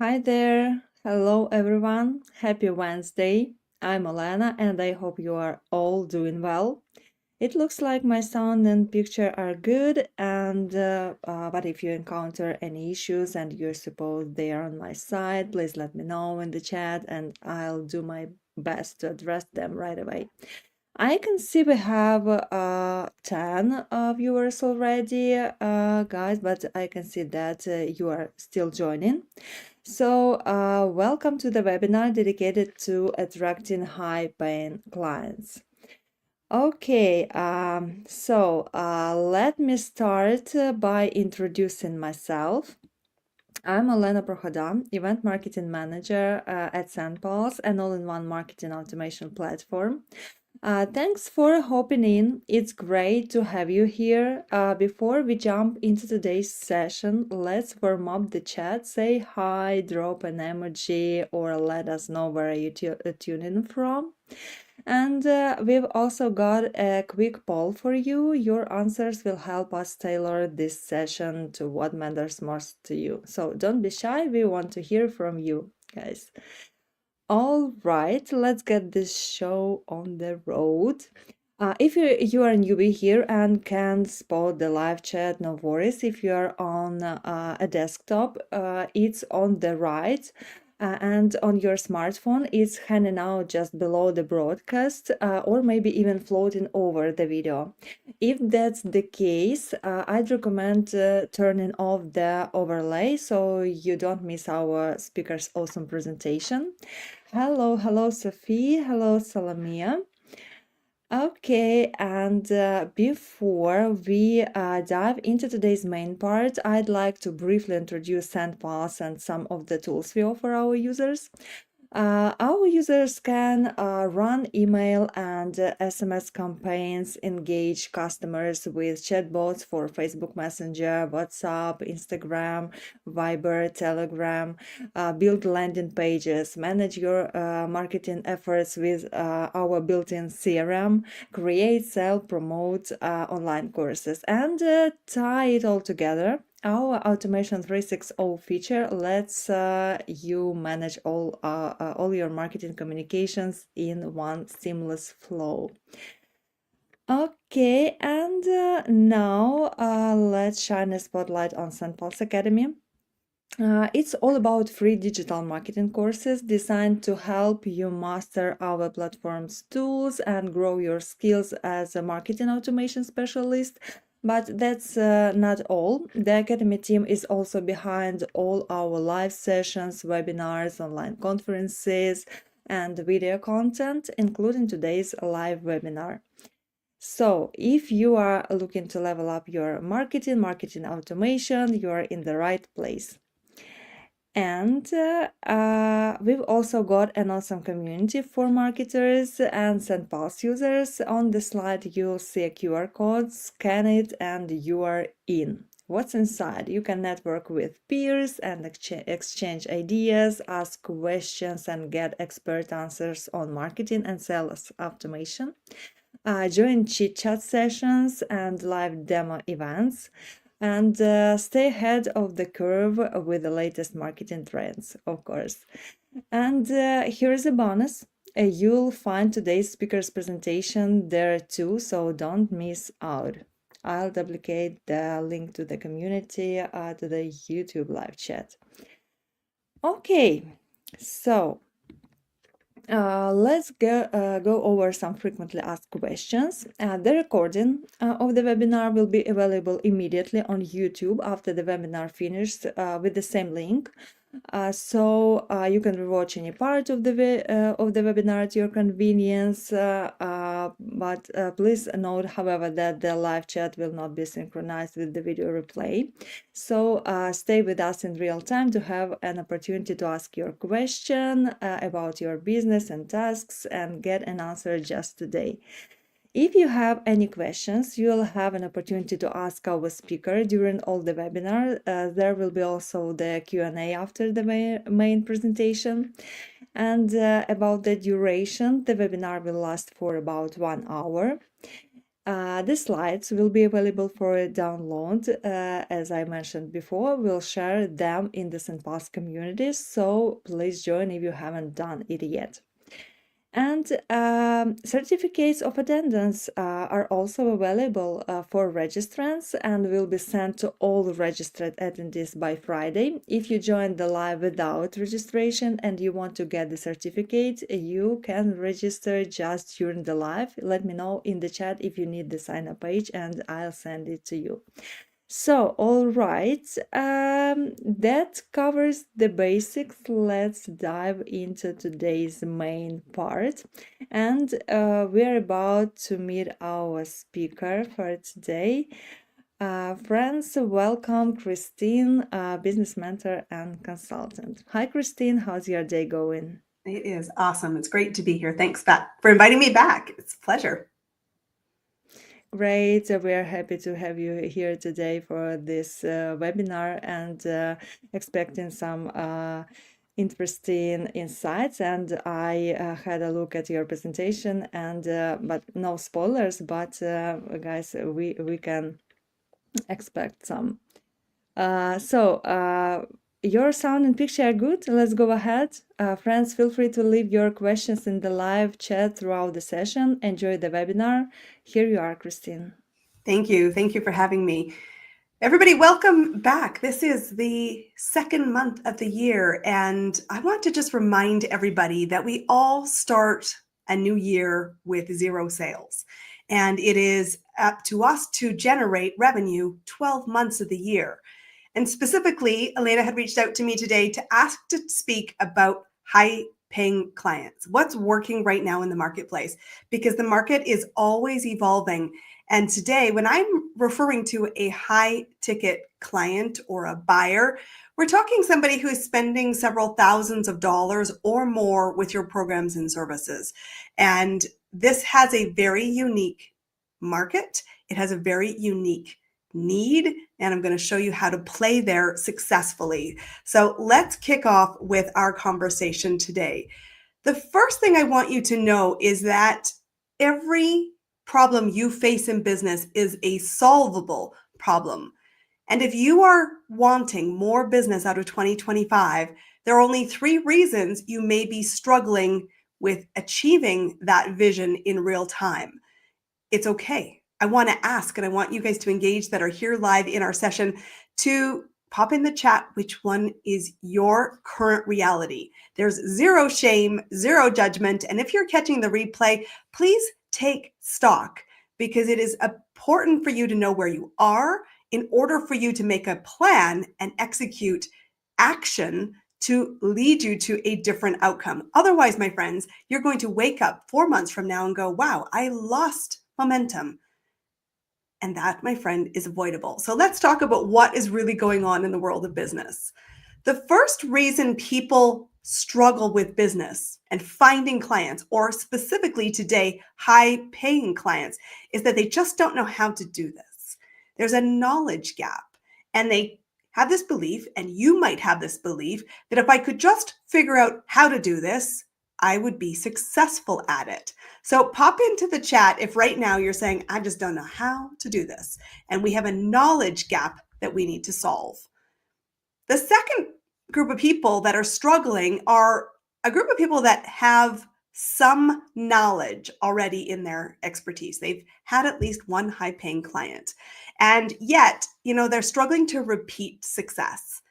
Hi there. Hello, everyone. Happy Wednesday. I'm Olena and I hope you are all doing well. It looks like my sound and picture are good, but if you encounter any issues and you suppose they are on my side, please let me know in the chat and I'll do my best to address them right away. I can see we have 10 viewers already, guys, but I can see that you are still joining. So, welcome to the webinar dedicated to attracting high-paying clients. Okay, let me start by introducing myself. I'm Elena Prohoda, Event Marketing Manager at SendPulse, an all-in-one marketing automation platform. Thanks for hopping in. It's great to have you here. Before we jump into today's session, let's warm up the chat. Say hi, drop an emoji, or let us know where you tuning from. And we've also got a quick poll for you. Your answers will help us tailor this session to what matters most to you. So don't be shy. We want to hear from you, guys. All right, let's get this show on the road. If you are a newbie here and can't spot the live chat, no worries. If you are on a desktop, it's on the right. And on your smartphone, it's hanging out just below the broadcast or maybe even floating over the video. If that's the case, I'd recommend turning off the overlay so you don't miss our speaker's awesome presentation. Hello, Sophie. Hello, Salamia. Okay, and before we dive into today's main part, I'd like to briefly introduce SendPulse and some of the tools we offer our users. Our users can run email and SMS campaigns, engage customers with chatbots for Facebook Messenger, WhatsApp, Instagram, Viber, Telegram, build landing pages, manage your marketing efforts with our built-in CRM, create, sell, promote online courses, and tie it all together. Our Automation 360 feature lets you manage all your marketing communications in one seamless flow. Okay, and now let's shine a spotlight on SendPulse Academy. It's all about free digital marketing courses designed to help you master our platform's tools and grow your skills as a marketing automation specialist. But that's not all. The Academy team is also behind all our live sessions, webinars, online conferences, and video content, including today's live webinar. So if you are looking to level up your marketing automation, you are in the right place. And we've also got an awesome community for marketers and SendPulse users. On the slide, you'll see a QR code, scan it, and you are in. What's inside? You can network with peers and exchange ideas, ask questions, and get expert answers on marketing and sales automation. Join chit-chat sessions and live demo events, and stay ahead of the curve with the latest marketing trends, of course. And here's a bonus. You'll find today's speaker's presentation there too, so don't miss out. I'll duplicate the link to the community to the YouTube live chat. Okay, so let's go over some frequently asked questions. The recording of the webinar will be available immediately on YouTube after the webinar finishes with the same link. So you can rewatch any part of the webinar at your convenience, but please note, however, that the live chat will not be synchronized with the video replay. So stay with us in real time to have an opportunity to ask your question about your business and tasks and get an answer just today. If you have any questions, you'll have an opportunity to ask our speaker during all the webinar. There will be also the Q&A after the main presentation. And about the duration, the webinar will last for about 1 hour. The slides will be available for download. As I mentioned before, we'll share them in the SendPulse community, so please join if you haven't done it yet. And certificates of attendance are also available for registrants and will be sent to all registered attendees by Friday. If you join the live without registration and you want to get the certificate, you can register just during the live. Let me know in the chat if you need the sign up page and I'll send it to you. So, all right, that covers the basics. Let's dive into today's main part. And we're about to meet our speaker for today. Friends, welcome Christine, business mentor and consultant. Hi, Christine, how's your day going? It is awesome. It's great to be here. Thanks for inviting me back. It's a pleasure. Great. We are happy to have you here today for this webinar and expecting some interesting insights. And I had a look at your presentation and but no spoilers, but guys, we can expect some. Your sound and picture are good. Let's go ahead. Friends, feel free to leave your questions in the live chat throughout the session. Enjoy the webinar. Here you are, Christine. Thank you. Thank you for having me. Everybody, welcome back. This is the second month of the year, and I want to just remind everybody that we all start a new year with 0 sales. And it is up to us to generate revenue 12 months of the year. And specifically, Elena had reached out to me today to ask to speak about high-paying clients. What's working right now in the marketplace? Because the market is always evolving. And today, when I'm referring to a high-ticket client or a buyer, we're talking somebody who is spending several thousands of dollars or more with your programs and services. And this has a very unique market. It has a very unique need, and I'm going to show you how to play there successfully. So let's kick off with our conversation today. The first thing I want you to know is that every problem you face in business is a solvable problem. And if you are wanting more business out of 2025, there are only 3 reasons you may be struggling with achieving that vision in real time. It's okay. I want to ask, and I want you guys to engage that are here live in our session to pop in the chat which one is your current reality. There's 0 shame, 0 judgment. And if you're catching the replay, please take stock, because it is important for you to know where you are in order for you to make a plan and execute action to lead you to a different outcome. Otherwise, my friends, you're going to wake up 4 months from now and go, wow, I lost momentum. And that, my friend, is avoidable. So let's talk about what is really going on in the world of business. The first reason people struggle with business and finding clients, or specifically today, high-paying clients, is that they just don't know how to do this. There's a knowledge gap, and they have this belief, and you might have this belief, that if I could just figure out how to do this, I would be successful at it. So pop into the chat if right now you're saying, I just don't know how to do this. And we have a knowledge gap that we need to solve. The second group of people that are struggling are a group of people that have some knowledge already in their expertise. They've had at least one high-paying client. And yet, they're struggling to repeat success.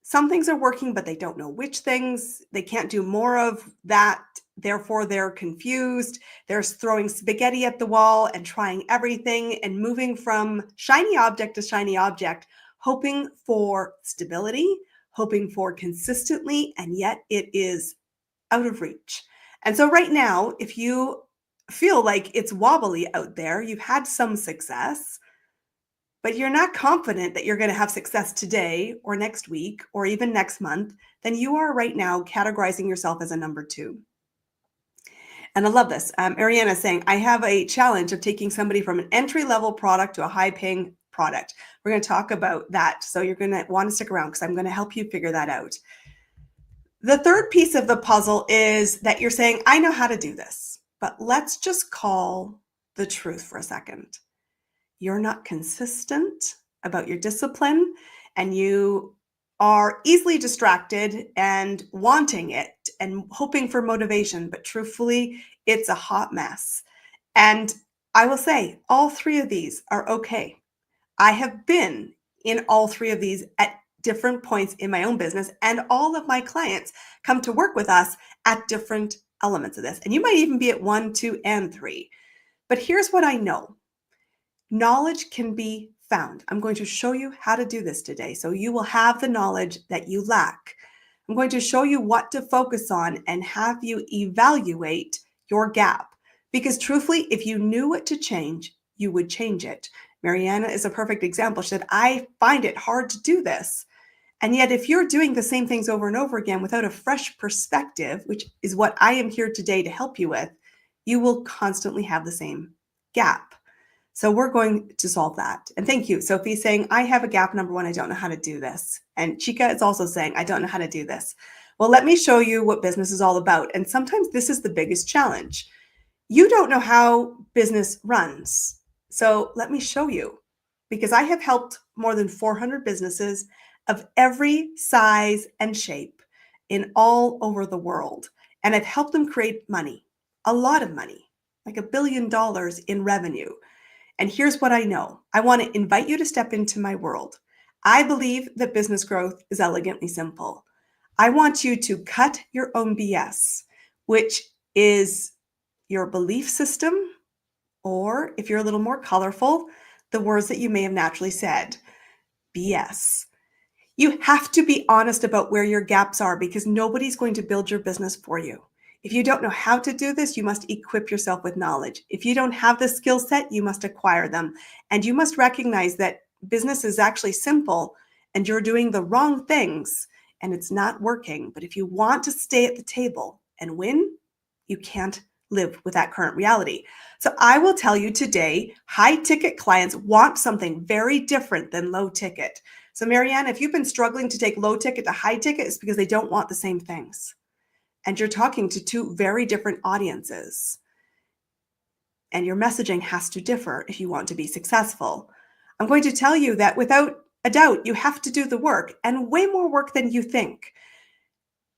Some things are working, but they don't know which things. They can't do more of that. Therefore, they're confused. They're throwing spaghetti at the wall and trying everything and moving from shiny object to shiny object, hoping for stability, hoping for consistently, and yet it is out of reach. And so right now, if you feel like it's wobbly out there, you've had some success, but you're not confident that you're going to have success today or next week or even next month, then you are right now categorizing yourself as a number 2. And I love this. Ariana is saying, I have a challenge of taking somebody from an entry-level product to a high-paying product. We're going to talk about that. So you're going to want to stick around because I'm going to help you figure that out. The third piece of the puzzle is that you're saying, I know how to do this, but let's just call the truth for a second. You're not consistent about your discipline, and you are easily distracted and wanting it and hoping for motivation, but truthfully, it's a hot mess. And I will say, all three of these are okay. I have been in all three of these at different points in my own business, and all of my clients come to work with us at different elements of this. And you might even be at 1, 2, and 3. But here's what I know. Knowledge can be found. I'm going to show you how to do this today, so you will have the knowledge that you lack. I'm going to show you what to focus on and have you evaluate your gap. Because truthfully, if you knew what to change, you would change it. Mariana is a perfect example. She said, I find it hard to do this. And yet, if you're doing the same things over and over again without a fresh perspective, which is what I am here today to help you with, you will constantly have the same gap. So we're going to solve that. And thank you. Sophie's saying, I have a gap. Number one, I don't know how to do this. And Chica is also saying, I don't know how to do this. Well, let me show you what business is all about. And sometimes this is the biggest challenge. You don't know how business runs. So let me show you, because I have helped more than 400 businesses of every size and shape in all over the world. And I've helped them create money, a lot of money, like $1 billion in revenue. And here's what I know. I want to invite you to step into my world. I believe that business growth is elegantly simple. I want you to cut your own BS, which is your belief system, or if you're a little more colorful, the words that you may have naturally said, BS. You have to be honest about where your gaps are, because nobody's going to build your business for you. If you don't know how to do this, you must equip yourself with knowledge. If you don't have the skill set, you must acquire them. And you must recognize that business is actually simple and you're doing the wrong things and it's not working. But if you want to stay at the table and win, you can't live with that current reality. So I will tell you today, high ticket clients want something very different than low ticket. So Marianne, if you've been struggling to take low ticket to high ticket, it's because they don't want the same things. And you're talking to two very different audiences. And your messaging has to differ if you want to be successful. I'm going to tell you that without a doubt, you have to do the work, and way more work than you think.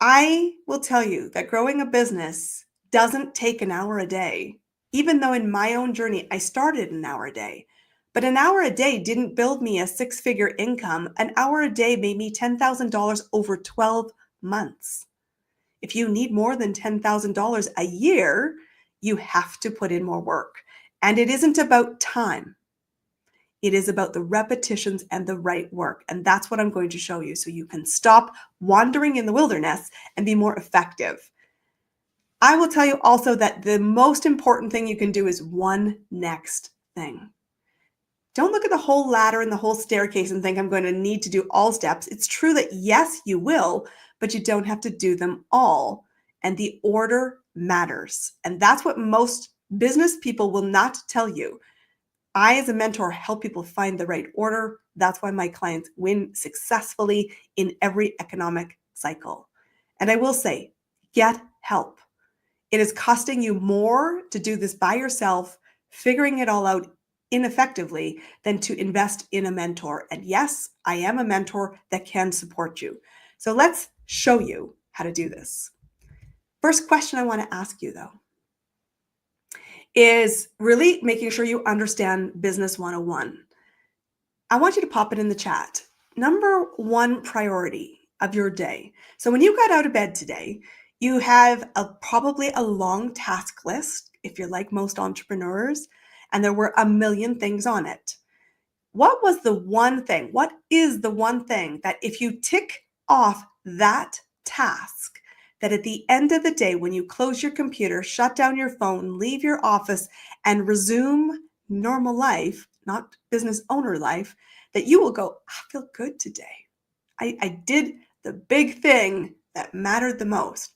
I will tell you that growing a business doesn't take an hour a day, even though in my own journey, I started an hour a day. But an hour a day didn't build me a six-figure income. An hour a day made me $10,000 over 12 months. If you need more than $10,000 a year, you have to put in more work. And it isn't about time. It is about the repetitions and the right work. And that's what I'm going to show you so you can stop wandering in the wilderness and be more effective. I will tell you also that the most important thing you can do is one next thing. Don't look at the whole ladder and the whole staircase and think I'm going to need to do all steps. It's true that yes, you will, but you don't have to do them all. And the order matters. And that's what most business people will not tell you. I, as a mentor, help people find the right order. That's why my clients win successfully in every economic cycle. And I will say, get help. It is costing you more to do this by yourself, figuring it all out ineffectively, than to invest in a mentor. And yes, I am a mentor that can support you. So let's show you how to do this. First question I want to ask you, though, is really making sure you understand Business 101. I want you to pop it in the chat. Number one priority of your day. So when you got out of bed today, you have probably a long task list, if you're like most entrepreneurs, and there were a million things on it. What was the one thing? What is the one thing that if you tick off that task, that at the end of the day, when you close your computer, shut down your phone, leave your office, and resume normal life, not business owner life, that you will go, I feel good today. I did the big thing that mattered the most.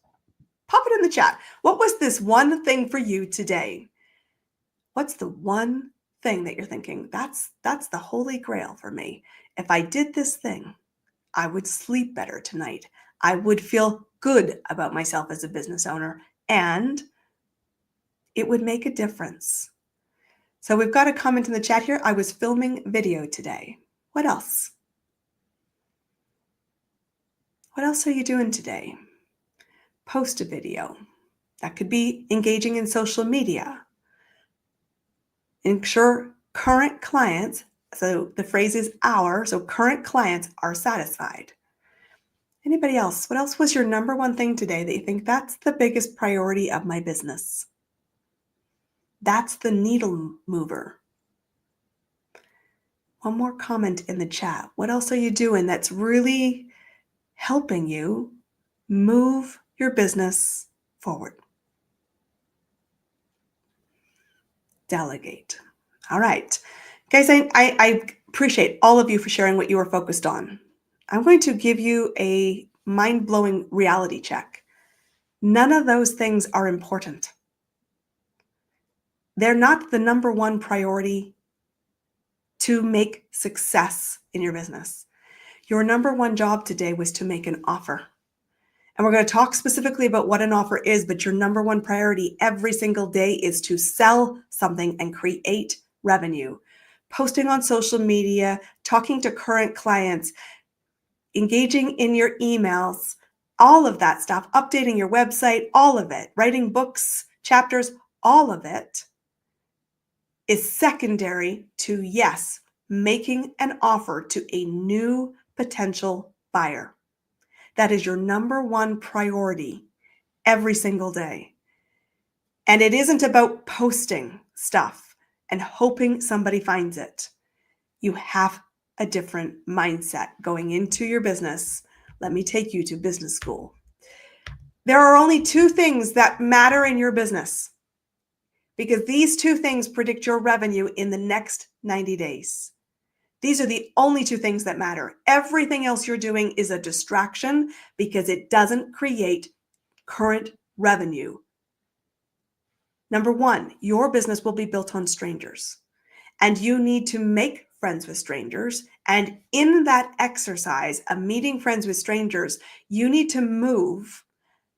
Pop it in the chat. What was this one thing for you today? What's the one thing that you're thinking, that's the holy grail for me? If I did this thing, I would sleep better tonight. I would feel good about myself as a business owner, and it would make a difference. So we've got a comment in the chat here. I was filming video today. What else? What else are you doing today? Post a video. That could be engaging in social media. Ensure current clients, so the phrase is our, so current clients are satisfied. Anybody else? What else was your number one thing today that you think that's the biggest priority of my business? That's the needle mover. One more comment in the chat. What else are you doing that's really helping you move your business forward? Delegate. All right. Guys, I appreciate all of you for sharing what you are focused on. I'm going to give you a mind-blowing reality check. None of those things are important. They're not the number one priority to make success in your business. Your number one job today was to make an offer. And we're going to talk specifically about what an offer is, but your number one priority every single day is to sell something and create revenue. Posting on social media, talking to current clients, engaging in your emails, all of that stuff, updating your website, all of it, writing books, chapters, all of it is secondary to, yes, making an offer to a new potential buyer. That is your number one priority every single day. And it isn't about posting stuff and hoping somebody finds it. You have a different mindset going into your business. Let me take you to business school. There are only two things that matter in your business, because these two things predict your revenue in the next 90 days. These are the only two things that matter. Everything else you're doing is a distraction because it doesn't create current revenue. Number one, your business will be built on strangers, and you need to make friends with strangers. And in that exercise of meeting friends with strangers, you need to move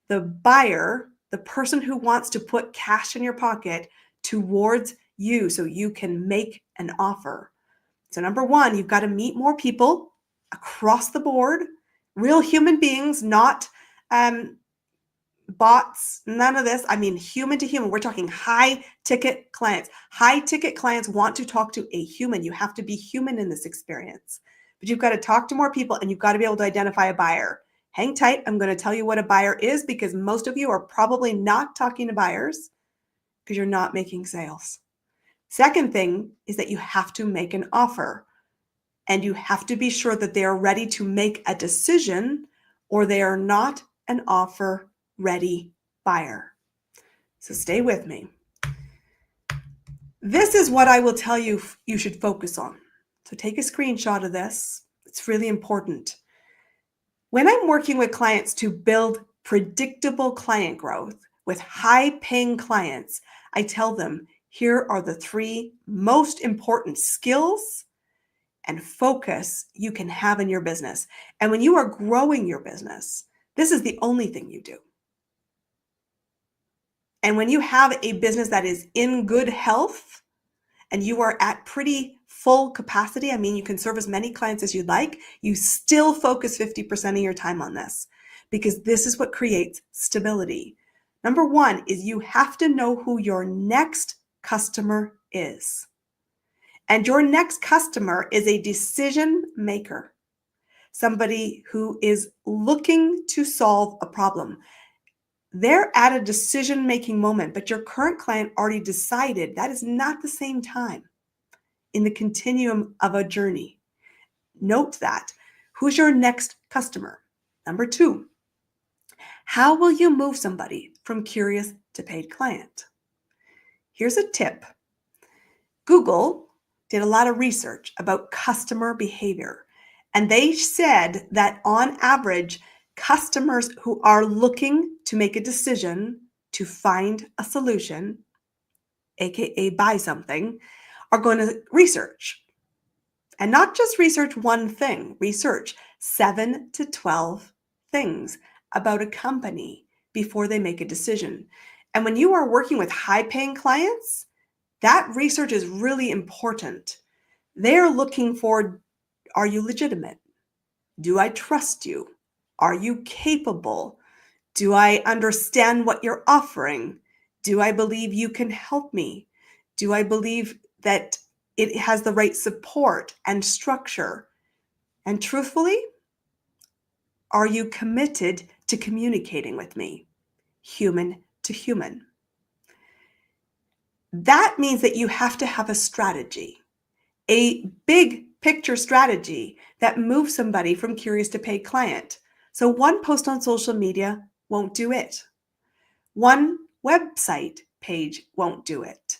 the buyer, the person who wants to put cash in your pocket, towards you so you can make an offer. So number one, you've got to meet more people across the board, real human beings, not bots, none of this. I mean, human to human. We're talking high ticket clients. High ticket clients want to talk to a human. You have to be human in this experience. But you've got to talk to more people, and you've got to be able to identify a buyer. Hang tight. I'm going to tell you what a buyer is, because most of you are probably not talking to buyers because you're not making sales. Second thing is that you have to make an offer, and you have to be sure that they are ready to make a decision, or they are not an offer ready buyer. So stay with me. This is what I will tell you you should focus on. So take a screenshot of this. It's really important. When I'm working with clients to build predictable client growth with high-paying clients, I tell them, here are the three most important skills and focus you can have in your business. And when you are growing your business, this is the only thing you do. And when you have a business that is in good health and you are at pretty full capacity, I mean, you can serve as many clients as you'd like, you still focus 50% of your time on this, because this is what creates stability. Number one is you have to know who your next customer is. And your next customer is a decision maker, somebody who is looking to solve a problem. They're at a decision-making moment, but your current client already decided. That is not the same time in the continuum of a journey. Note that. Who's your next customer? Number two, how will you move somebody from curious to paid client? Here's a tip. Google did a lot of research about customer behavior, and they said that on average, customers who are looking to make a decision to find a solution, aka buy something, are going to research. And not just research one thing, research 7 to 12 things about a company before they make a decision. And when you are working with high-paying clients, That research is really important. They're looking for, are you legitimate? Do I trust you? Are you capable? Do I understand what you're offering? Do I believe you can help me? Do I believe that it has the right support and structure? And truthfully, are you committed to communicating with me, human to human? That means that you have to have a strategy, a big picture strategy that moves somebody from curious to paid client. So one post on social media won't do it. One website page won't do it.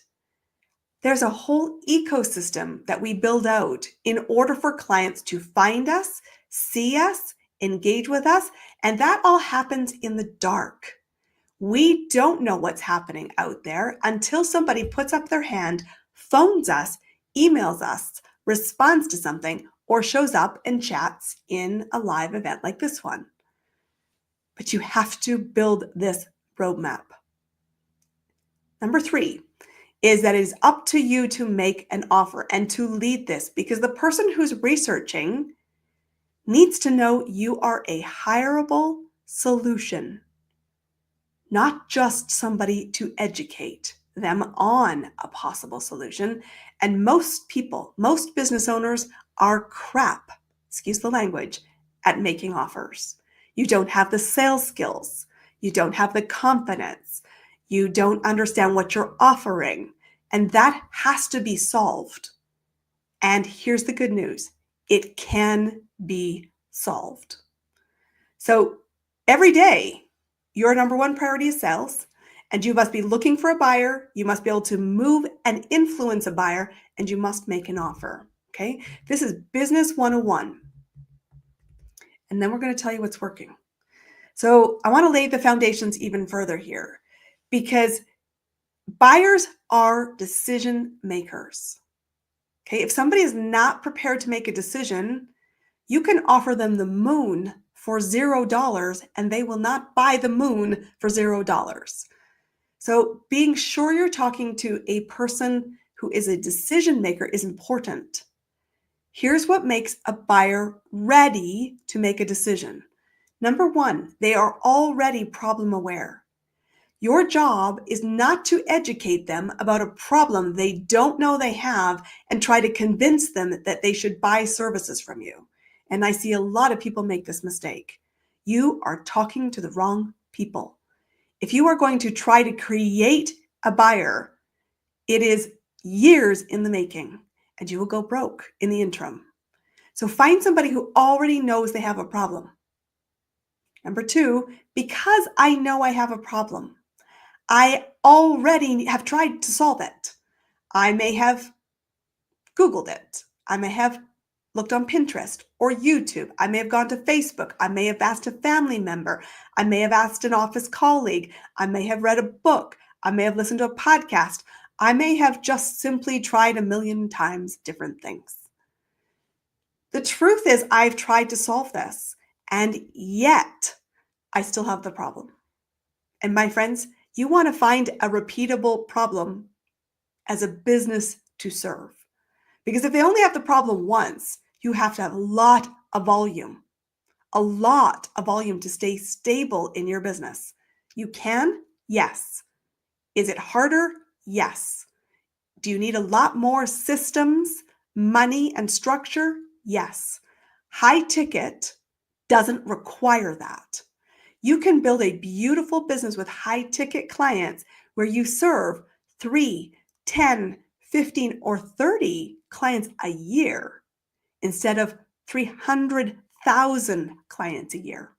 There's a whole ecosystem that we build out in order for clients to find us, see us, engage with us, and that all happens in the dark. We don't know what's happening out there until somebody puts up their hand, phones us, emails us, responds to something, or shows up and chats in a live event like this one. But you have to build this roadmap. Number 3 is that it is up to you to make an offer and to lead this, because the person who's researching needs to know you are a hireable solution, not just somebody to educate them on a possible solution. And most people, most business owners are crap, excuse the language, at making offers. You don't have the sales skills. You don't have the confidence. You don't understand what you're offering. And that has to be solved. And here's the good news. It can be solved. So every day, your number one priority is sales, and you must be looking for a buyer. You must be able to move and influence a buyer, and you must make an offer. Okay? This is business 101. And then we're going to tell you what's working. So I want to lay the foundations even further here, because buyers are decision makers. Okay? If somebody is not prepared to make a decision, you can offer them the moon for $0 and they will not buy the moon for $0. So being sure you're talking to a person who is a decision maker is important. Here's what makes a buyer ready to make a decision. Number 1, they are already problem aware. Your job is not to educate them about a problem they don't know they have and try to convince them that they should buy services from you. And I see a lot of people make this mistake. You are talking to the wrong people. If you are going to try to create a buyer, it is years in the making, and you will go broke in the interim. So find somebody who already knows they have a problem. Number 2, because I know I have a problem, I already have tried to solve it. I may have Googled it. I may have looked on Pinterest or YouTube. I may have gone to Facebook. I may have asked a family member. I may have asked an office colleague. I may have read a book. I may have listened to a podcast. I may have just simply tried a million times different things. The truth is, I've tried to solve this, and yet I still have the problem. And my friends, you want to find a repeatable problem as a business to serve. Because if they only have the problem once, you have to have a lot of volume to stay stable in your business. You can? Yes. Is it harder? Yes. Do you need a lot more systems, money, and structure? Yes. High ticket doesn't require that. You can build a beautiful business with high ticket clients where you serve 3, 10, 15, or 30 clients a year instead of 300,000 clients a year.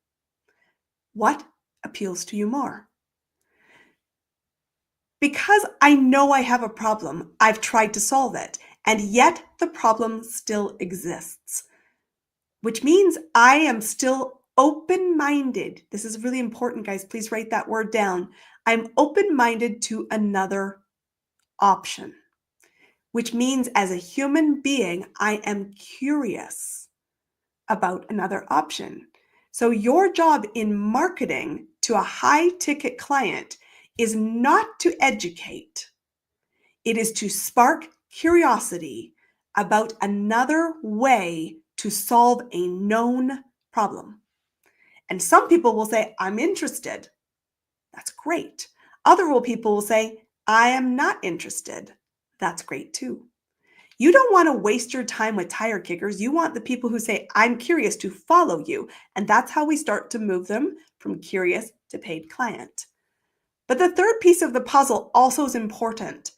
What appeals to you more? Because I know I have a problem, I've tried to solve it, and yet the problem still exists, which means I am still open-minded. This is really important, guys. Please write that word down. I'm open-minded to another option, which means as a human being, I am curious about another option. So your job in marketing to a high-ticket client is not to educate. It is to spark curiosity about another way to solve a known problem. And some people will say, I'm interested. That's great. Other people will say, I am not interested. That's great too. You don't want to waste your time with tire kickers. You want the people who say, I'm curious, to follow you. And that's how we start to move them from curious to paid client. But the third piece of the puzzle also is important.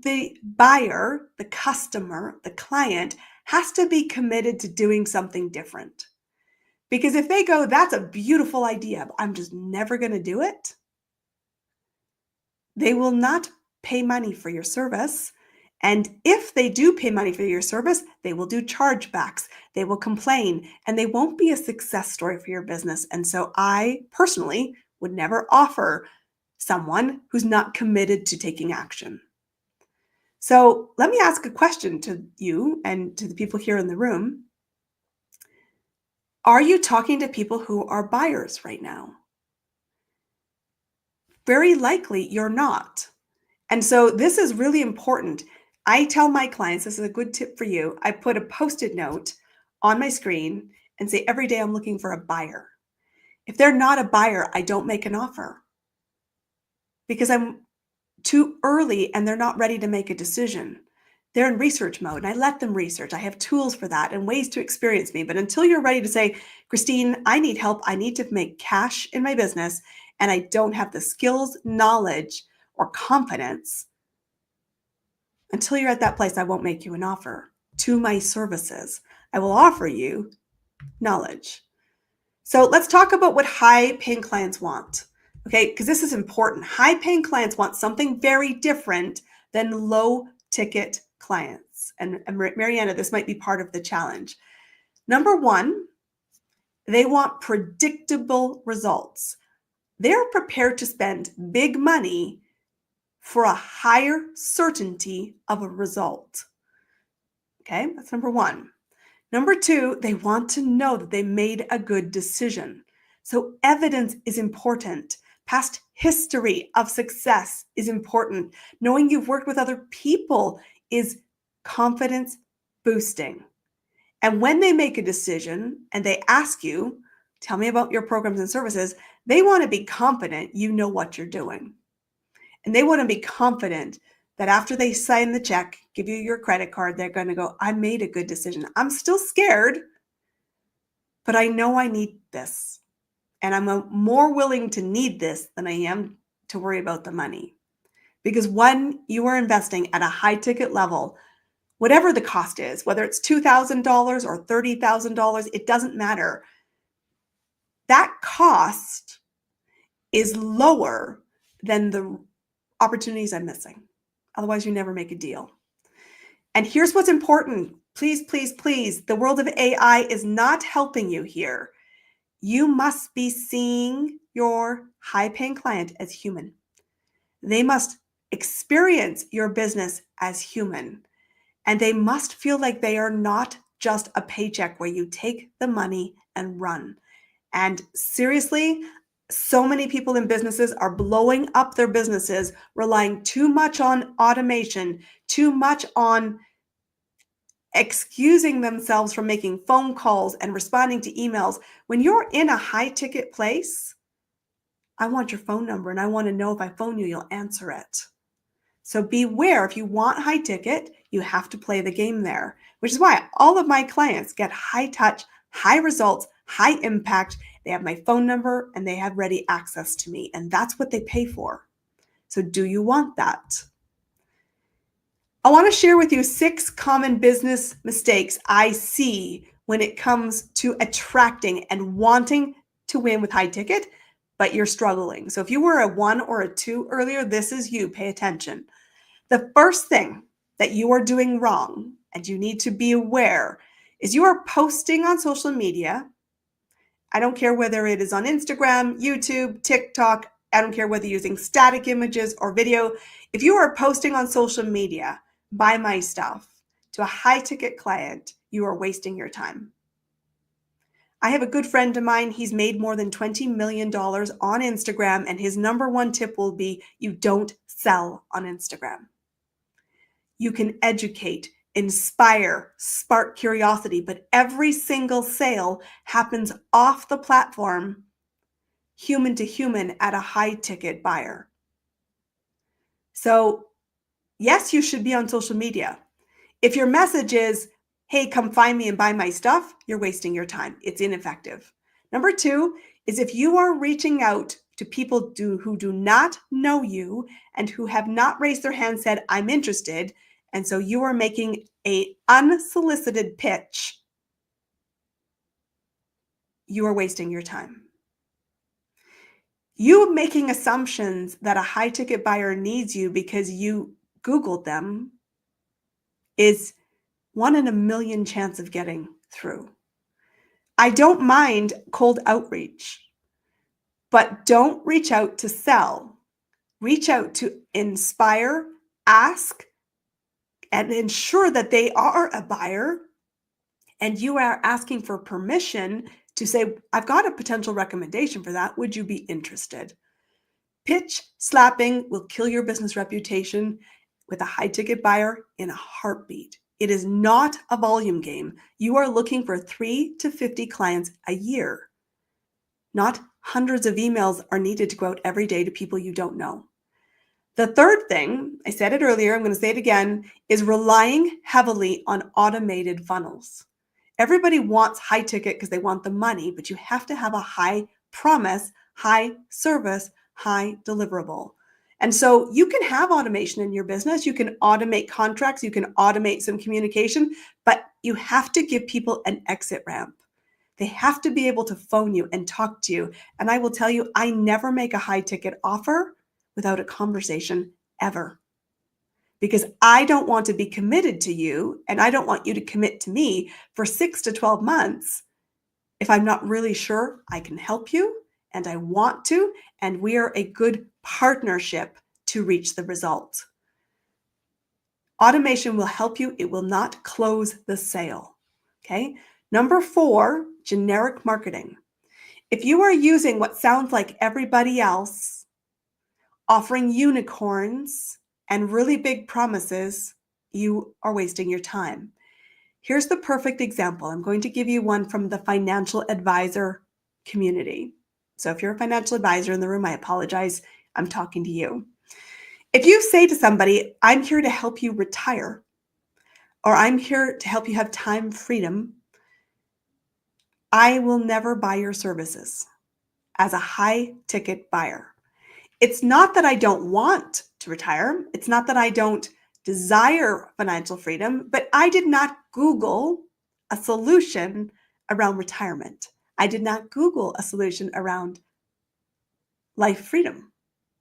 The buyer, the customer, the client has to be committed to doing something different. Because if they go, that's a beautiful idea, but I'm just never going to do it, they will not pay money for your service. And if they do pay money for your service, they will do chargebacks, they will complain, and they won't be a success story for your business. And so I personally would never offer someone who's not committed to taking action. So let me ask a question to you and to the people here in the room. Are you talking to people who are buyers right now? Very likely you're not. And so this is really important. I tell my clients, this is a good tip for you. I put a Post-it note on my screen and say, every day I'm looking for a buyer. If they're not a buyer, I don't make an offer because I'm too early and they're not ready to make a decision. They're in research mode and I let them research. I have tools for that and ways to experience me. But until you're ready to say, Christine, I need help. I need to make cash in my business and I don't have the skills, knowledge, or confidence. Until you're at that place, I won't make you an offer to my services. I will offer you knowledge. So let's talk about what high-paying clients want, okay? Because this is important. High-paying clients want something very different than low-ticket clients. And Mariana, this might be part of the challenge. Number one, they want predictable results. They're prepared to spend big money for a higher certainty of a result. Okay, that's number one. Number two, they want to know that they made a good decision. So evidence is important. Past history of success is important. Knowing you've worked with other people is confidence boosting. And when they make a decision and they ask you, tell me about your programs and services, they want to be confident you know what you're doing. And they want to be confident that after they sign the check, give you your credit card, they're going to go, I made a good decision. I'm still scared, but I know I need this. And I'm more willing to need this than I am to worry about the money. Because when you are investing at a high ticket level, whatever the cost is, whether it's $2,000 or $30,000, it doesn't matter. That cost is lower than the opportunities I'm missing. Otherwise, you never make a deal. And here's what's important. Please, please, please. The world of AI is not helping you here. You must be seeing your high-paying client as human. They must experience your business as human. And they must feel like they are not just a paycheck where you take the money and run. And seriously, so many people in businesses are blowing up their businesses, relying too much on automation, too much on excusing themselves from making phone calls and responding to emails. When you're in a high ticket place, I want your phone number and I want to know if I phone you, you'll answer it. So beware, if you want high ticket, you have to play the game there, which is why all of my clients get high touch, high results, high impact. They have my phone number and they have ready access to me. And that's what they pay for. So do you want that? I want to share with you 6 common business mistakes I see when it comes to attracting and wanting to win with high ticket, but you're struggling. So if you were a 1 or a 2 earlier, this is you. Pay attention. The first thing that you are doing wrong and you need to be aware is you are posting on social media. I don't care whether it is on Instagram, YouTube, TikTok. I don't care whether you're using static images or video. If you are posting on social media, buy my stuff to a high ticket client, you are wasting your time. I have a good friend of mine. He's made more than $20 million on Instagram. And his number one tip will be, you don't sell on Instagram. You can educate, inspire, spark curiosity, but every single sale happens off the platform, human to human, at a high ticket buyer. So yes, you should be on social media. If your message is, hey, come find me and buy my stuff, you're wasting your time. It's ineffective. Number two is if you are reaching out to people who do not know you and who have not raised their hand, said, I'm interested, and so you are making an unsolicited pitch, you are wasting your time. You making assumptions that a high ticket buyer needs you because you Googled them is 1 in a million chance of getting through. I don't mind cold outreach, but don't reach out to sell. Reach out to inspire, ask, and ensure that they are a buyer, and you are asking for permission to say, I've got a potential recommendation for that. Would you be interested? Pitch slapping will kill your business reputation with a high ticket buyer in a heartbeat. It is not a volume game. You are looking for 3 to 50 clients a year. Not hundreds of emails are needed to go out every day to people you don't know. The third thing, I said it earlier, I'm going to say it again, is relying heavily on automated funnels. Everybody wants high ticket because they want the money, but you have to have a high promise, high service, high deliverable. And so you can have automation in your business. You can automate contracts. You can automate some communication, but you have to give people an exit ramp. They have to be able to phone you and talk to you. And I will tell you, I never make a high ticket offer without a conversation ever. Because I don't want to be committed to you and I don't want you to commit to me for 6 to 12 months if I'm not really sure I can help you and I want to, and we are a good partnership to reach the result. Automation will help you. It will not close the sale. Okay. Number 4, generic marketing. If you are using what sounds like everybody else, offering unicorns and really big promises, you are wasting your time. Here's the perfect example. I'm going to give you one from the financial advisor community. So if you're a financial advisor in the room, I apologize. I'm talking to you. If you say to somebody, I'm here to help you retire, or I'm here to help you have time freedom, I will never buy your services as a high ticket buyer. It's not that I don't want to retire. It's not that I don't desire financial freedom, but I did not Google a solution around retirement. I did not Google a solution around life freedom.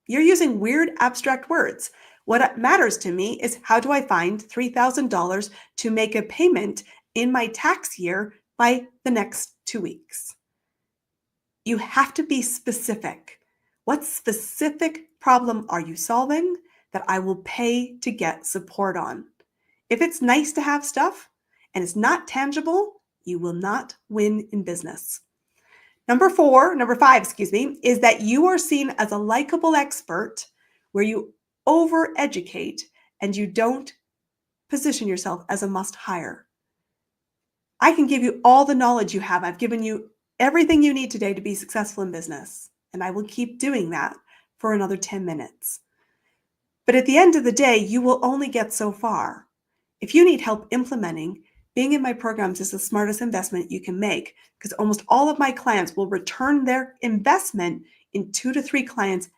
You're using weird abstract words. What matters to me is how do I find $3,000 to make a payment in my tax year by the next 2 weeks? You have to be specific. What specific problem are you solving that I will pay to get support on? If it's nice to have stuff and it's not tangible, you will not win in business. Number 5, is that you are seen as a likable expert where you over-educate and you don't position yourself as a must-hire. I can give you all the knowledge you have. I've given you everything you need today to be successful in business, and I will keep doing that for another 10 minutes. But at the end of the day, you will only get so far. If you need help implementing, being in my programs is the smartest investment you can make because almost all of my clients will return their investment in 2 to 3 clients.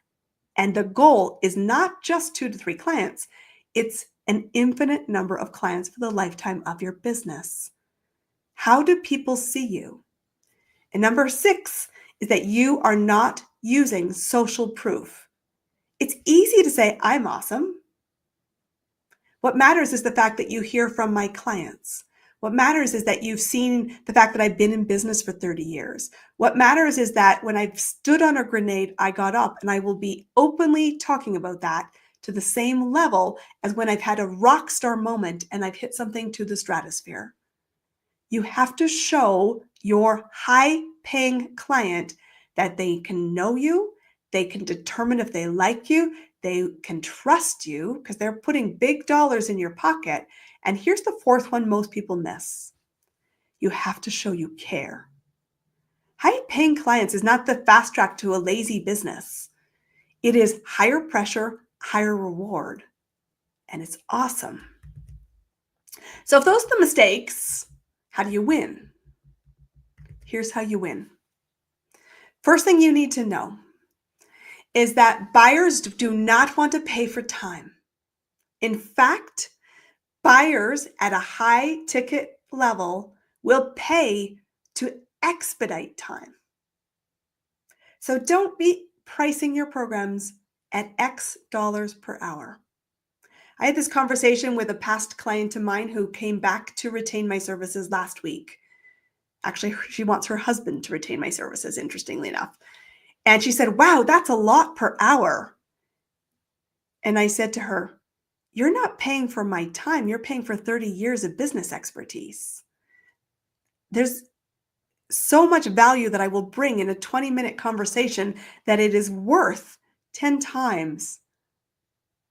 And the goal is not just 2 to 3 clients. It's an infinite number of clients for the lifetime of your business. How do people see you? And number 6 is that you are not using social proof. It's easy to say, I'm awesome. What matters is the fact that you hear from my clients. What matters is that you've seen the fact that I've been in business for 30 years. What matters is that when I've stood on a grenade, I got up, and I will be openly talking about that to the same level as when I've had a rock star moment and I've hit something to the stratosphere. You have to show your high-paying client that they can know you, they can determine if they like you, They can trust you because they're putting big dollars in your pocket. And here's the fourth one most people miss. You have to show you care. High-paying clients is not the fast track to a lazy business. It is higher pressure, higher reward, and it's awesome. So if those are the mistakes, how do you win? Here's how you win. First thing you need to know is that buyers do not want to pay for time. In fact, buyers at a high ticket level will pay to expedite time. So don't be pricing your programs at X dollars per hour. I had this conversation with a past client of mine who came back to retain my services last week. Actually, she wants her husband to retain my services, interestingly enough. And she said, wow, that's a lot per hour. And I said to her, you're not paying for my time. You're paying for 30 years of business expertise. There's so much value that I will bring in a 20-minute conversation that it is worth 10 times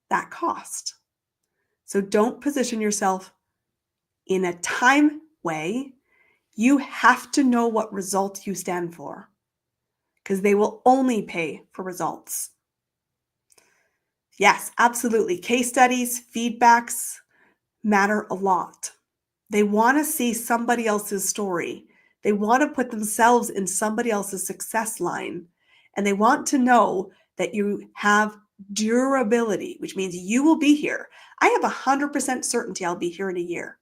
that cost. So don't position yourself in a time way. You have to know what results you stand for because they will only pay for results. Yes, absolutely. Case studies, feedbacks matter a lot. They want to see somebody else's story. They want to put themselves in somebody else's success line. And they want to know that you have durability, which means you will be here. I have 100% certainty I'll be here in a year.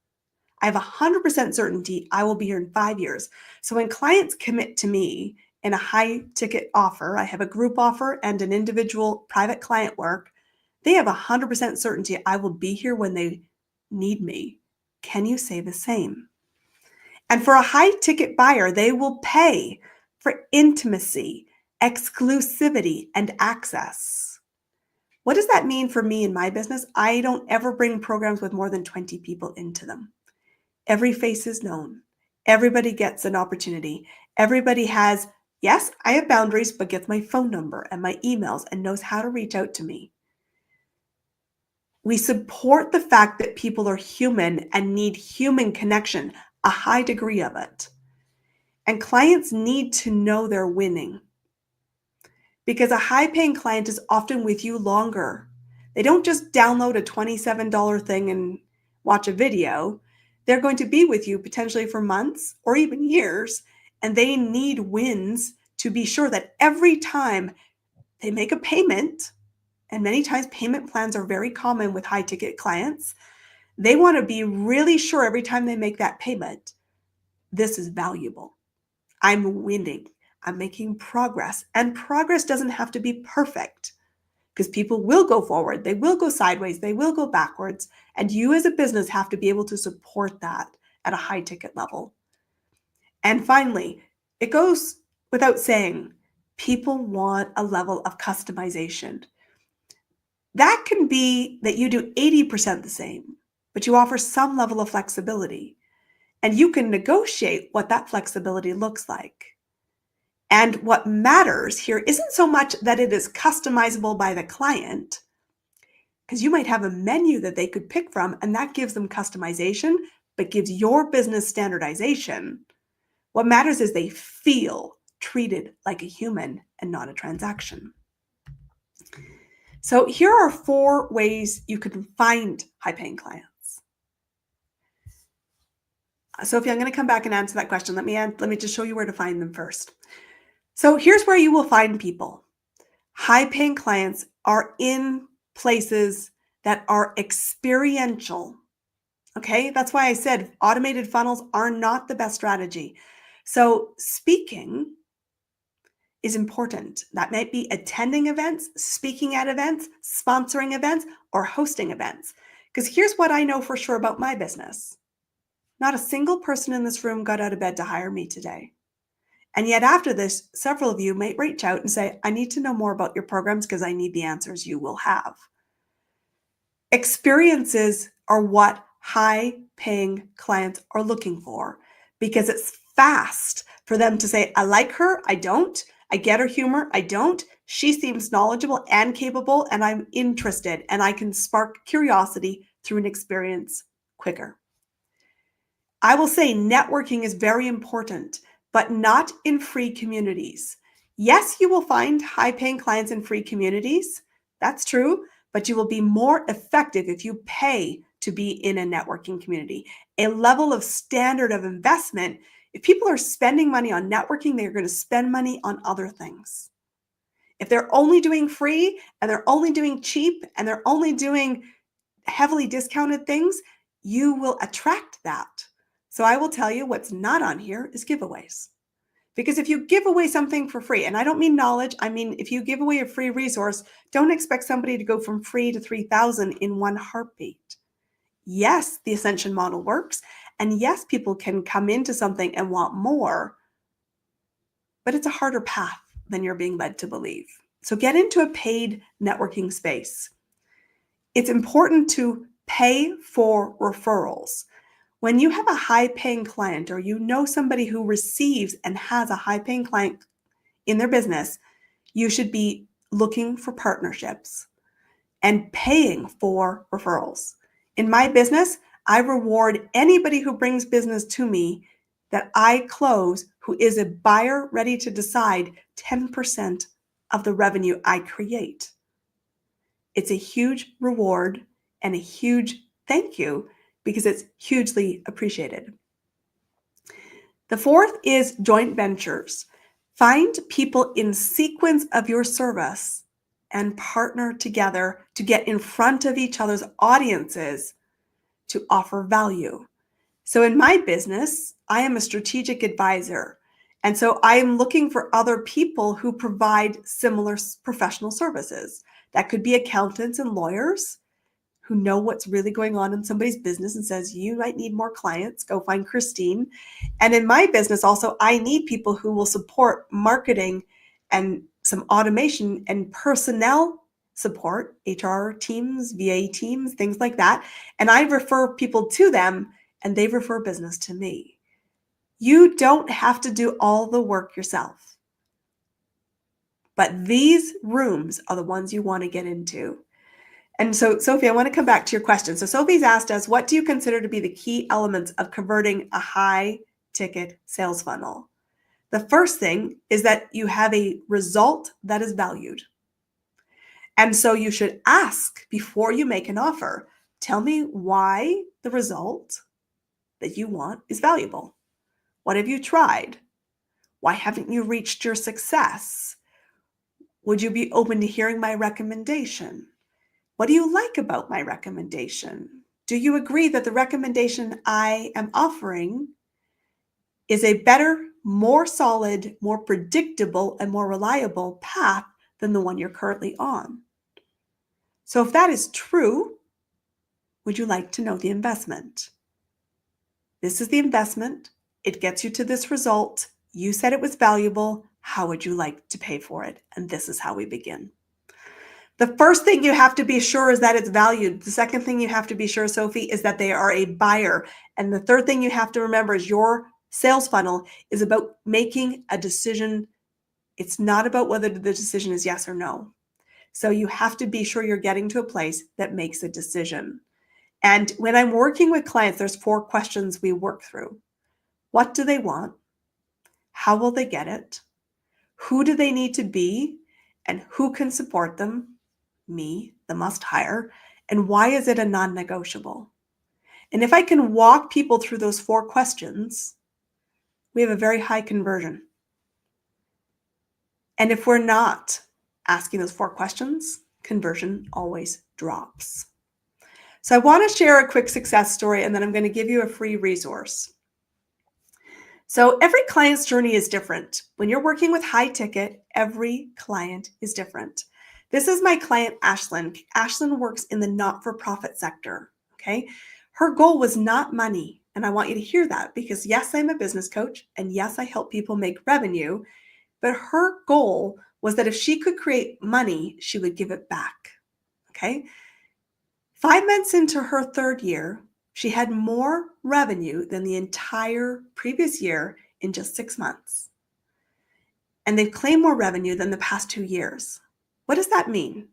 I have 100% certainty I will be here in 5 years. So when clients commit to me in a high ticket offer, I have a group offer and an individual private client work, they have 100% certainty I will be here when they need me. Can you say the same? And for a high ticket buyer, they will pay for intimacy, exclusivity, and access. What does that mean for me in my business? I don't ever bring programs with more than 20 people into them. Every face is known. Everybody gets an opportunity. Everybody has, yes, I have boundaries, but gets my phone number and my emails and knows how to reach out to me. We support the fact that people are human and need human connection, a high degree of it. And clients need to know they're winning because a high-paying client is often with you longer. They don't just download a $27 thing and watch a video. They're going to be with you potentially for months or even years, and they need wins to be sure that every time they make a payment, and many times payment plans are very common with high-ticket clients, they want to be really sure every time they make that payment, this is valuable. I'm winning. I'm making progress. And progress doesn't have to be perfect because people will go forward. They will go sideways. They will go backwards. And you as a business have to be able to support that at a high ticket level. And finally, it goes without saying, people want a level of customization. That can be that you do 80% the same, but you offer some level of flexibility. And you can negotiate what that flexibility looks like. And what matters here isn't so much that it is customizable by the client, because you might have a menu that they could pick from, and that gives them customization, but gives your business standardization. What matters is they feel treated like a human and not a transaction. So here are 4 ways you can find high-paying clients. Sophie, I'm going to come back and answer that question. Let me just show you where to find them first. So here's where you will find people. High-paying clients are in places that are experiential. Okay, that's why I said automated funnels are not the best strategy. So speaking is important. That might be attending events, speaking at events, sponsoring events, or hosting events. Because here's what I know for sure about my business. Not a single person in this room got out of bed to hire me today. And yet after this, several of you might reach out and say, I need to know more about your programs because I need the answers you will have. Experiences are what high-paying clients are looking for because it's fast for them to say, I like her, I don't, I get her humor. I don't. She seems knowledgeable and capable, and I'm interested, and I can spark curiosity through an experience quicker. I will say networking is very important, but not in free communities. Yes, you will find high paying clients in free communities. That's true, but you will be more effective if you pay to be in a networking community. A level of standard of investment. If people are spending money on networking, they're going to spend money on other things. If they're only doing free and they're only doing cheap and they're only doing heavily discounted things, you will attract that. So I will tell you what's not on here is giveaways. Because if you give away something for free, and I don't mean knowledge, I mean if you give away a free resource, don't expect somebody to go from free to 3,000 in one heartbeat. Yes, the ascension model works, and yes, people can come into something and want more, but it's a harder path than you're being led to believe. So get into a paid networking space. It's important to pay for referrals. When you have a high-paying client or you know somebody who receives and has a high-paying client in their business, you should be looking for partnerships and paying for referrals. In my business, I reward anybody who brings business to me that I close who is a buyer ready to decide 10% of the revenue I create. It's a huge reward and a huge thank you because it's hugely appreciated. The fourth is joint ventures. Find people in sequence of your service and partner together to get in front of each other's audiences to offer value. So in my business, I am a strategic advisor. And so I am looking for other people who provide similar professional services. That could be accountants and lawyers who know what's really going on in somebody's business and says, you might need more clients, go find Christine. And in my business also, I need people who will support marketing and some automation and personnel support, HR teams, VA teams, things like that. And I refer people to them and they refer business to me. You don't have to do all the work yourself. But these rooms are the ones you want to get into. And so, Sophie, I want to come back to your question. So Sophie's asked us, what do you consider to be the key elements of converting a high ticket sales funnel? The first thing is that you have a result that is valued. And so you should ask before you make an offer, tell me why the result that you want is valuable. What have you tried? Why haven't you reached your success? Would you be open to hearing my recommendation? What do you like about my recommendation? Do you agree that the recommendation I am offering is a better, more solid, more predictable, and more reliable path than the one you're currently on? So if that is true, would you like to know the investment? This is the investment. It gets you to this result. You said it was valuable. How would you like to pay for it? And this is how we begin. The first thing you have to be sure is that it's valued. The second thing you have to be sure, Sophie, is that they are a buyer. And the third thing you have to remember is your sales funnel is about making a decision. It's not about whether the decision is yes or no. So you have to be sure you're getting to a place that makes a decision. And when I'm working with clients, there's 4 questions we work through. What do they want? How will they get it? Who do they need to be? And who can support them? Me, the must hire. And why is it a non-negotiable? And if I can walk people through those 4 questions, we have a very high conversion. And if we're not asking those 4 questions, conversion always drops. So I want to share a quick success story, and then I'm going to give you a free resource. So every client's journey is different. When you're working with high ticket, every client is different. This is my client, Ashlyn. Ashlyn works in the not-for-profit sector, okay? Her goal was not money, and I want you to hear that because yes, I'm a business coach, and yes, I help people make revenue, but her goal was that if she could create money, she would give it back, okay? 5 months into her 3rd year, she had more revenue than the entire previous year in just 6 months. and they've claimed more revenue than the past 2 years. What does that mean?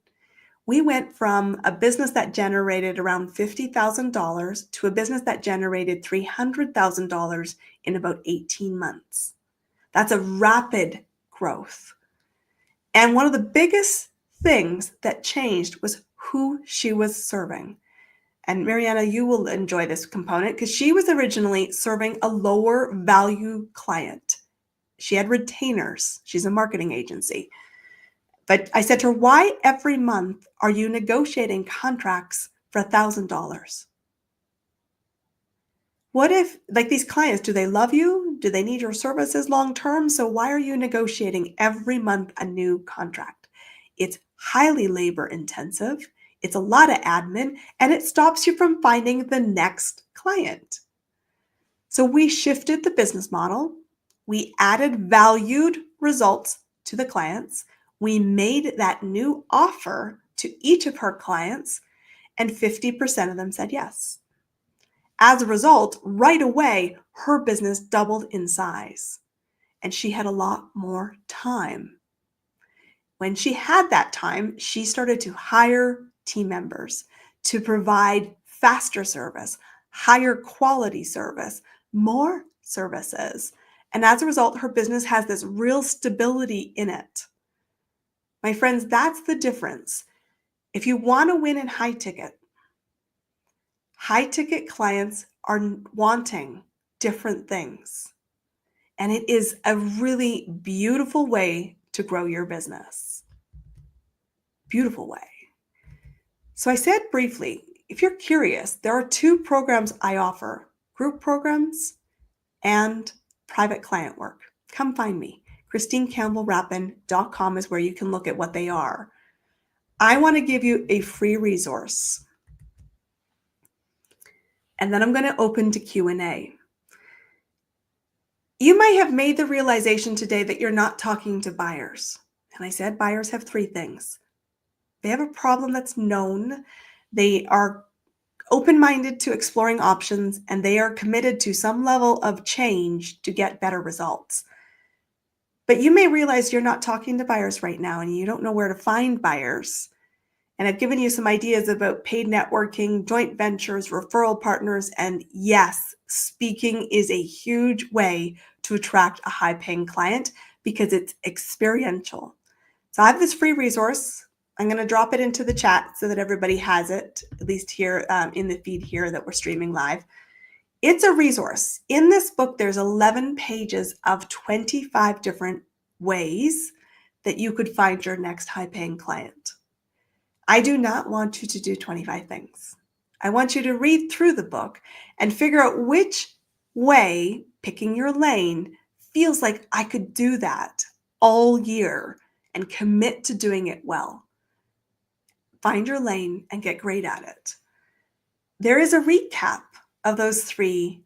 We went from a business that generated around $50,000 to a business that generated $300,000 in about 18 months. That's a rapid growth. And one of the biggest things that changed was who she was serving. And Mariana, you will enjoy this component because she was originally serving a lower value client. She had retainers. She's a marketing agency. But I said to her, why every month are you negotiating contracts for $1,000? What if, like these clients, do they love you? Do they need your services long term? So why are you negotiating every month a new contract? It's highly labor intensive. It's a lot of admin, and it stops you from finding the next client. So we shifted the business model. We added valued results to the clients. We made that new offer to each of her clients, and 50% of them said yes. As a result, right away, her business doubled in size, and she had a lot more time. When she had that time, she started to hire team members to provide faster service, higher quality service, more services. And as a result, her business has this real stability in it. My friends, that's the difference. If you want to win in high ticket clients are wanting different things. And it is a really beautiful way to grow your business. Beautiful way. So I said briefly, if you're curious, there are 2 programs I offer, group programs and private client work. Come find me. ChristineCampbellRappin.com is where you can look at what they are. I want to give you a free resource. And then I'm going to open to Q&A. You might have made the realization today that you're not talking to buyers. And I said buyers have 3 things. They have a problem that's known. They are open-minded to exploring options, and they are committed to some level of change to get better results. But you may realize you're not talking to buyers right now, and you don't know where to find buyers. And I've given you some ideas about paid networking, joint ventures, referral partners, and yes, speaking is a huge way to attract a high-paying client because it's experiential. So I have this free resource. I'm going to drop it into the chat so that everybody has it, at least here in the feed here that we're streaming live. It's a resource. In this book, there's 11 pages of 25 different ways that you could find your next high-paying client. I do not want you to do 25 things. I want you to read through the book and figure out which way, picking your lane, feels like I could do that all year and commit to doing it well. Find your lane and get great at it. There is a recap of those 3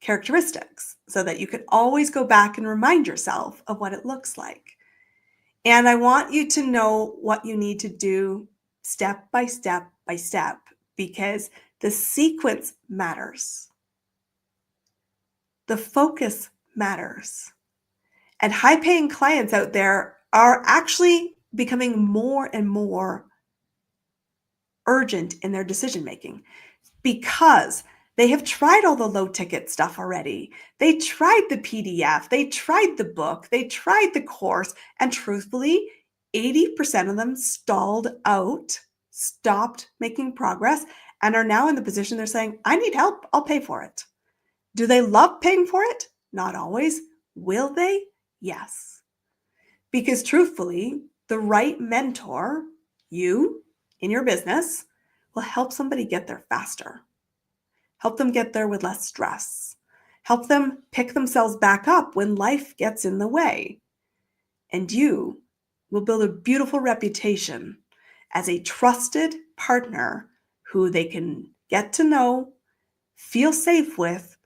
characteristics so that you can always go back and remind yourself of what it looks like. And I want you to know what you need to do step by step by step, because the sequence matters. The focus matters. And high-paying clients out there are actually becoming more and more urgent in their decision-making because they have tried all the low-ticket stuff already. They tried the PDF, they tried the book, they tried the course, and truthfully, 80% of them stalled out, stopped making progress, and are now in the position they're saying, I need help, I'll pay for it. Do they love paying for it? Not always. Will they? Yes. Because truthfully, the right mentor, you in your business, will help somebody get there faster. Help them get there with less stress. Help them pick themselves back up when life gets in the way. And you will build a beautiful reputation as a trusted partner who they can get to know, feel safe with,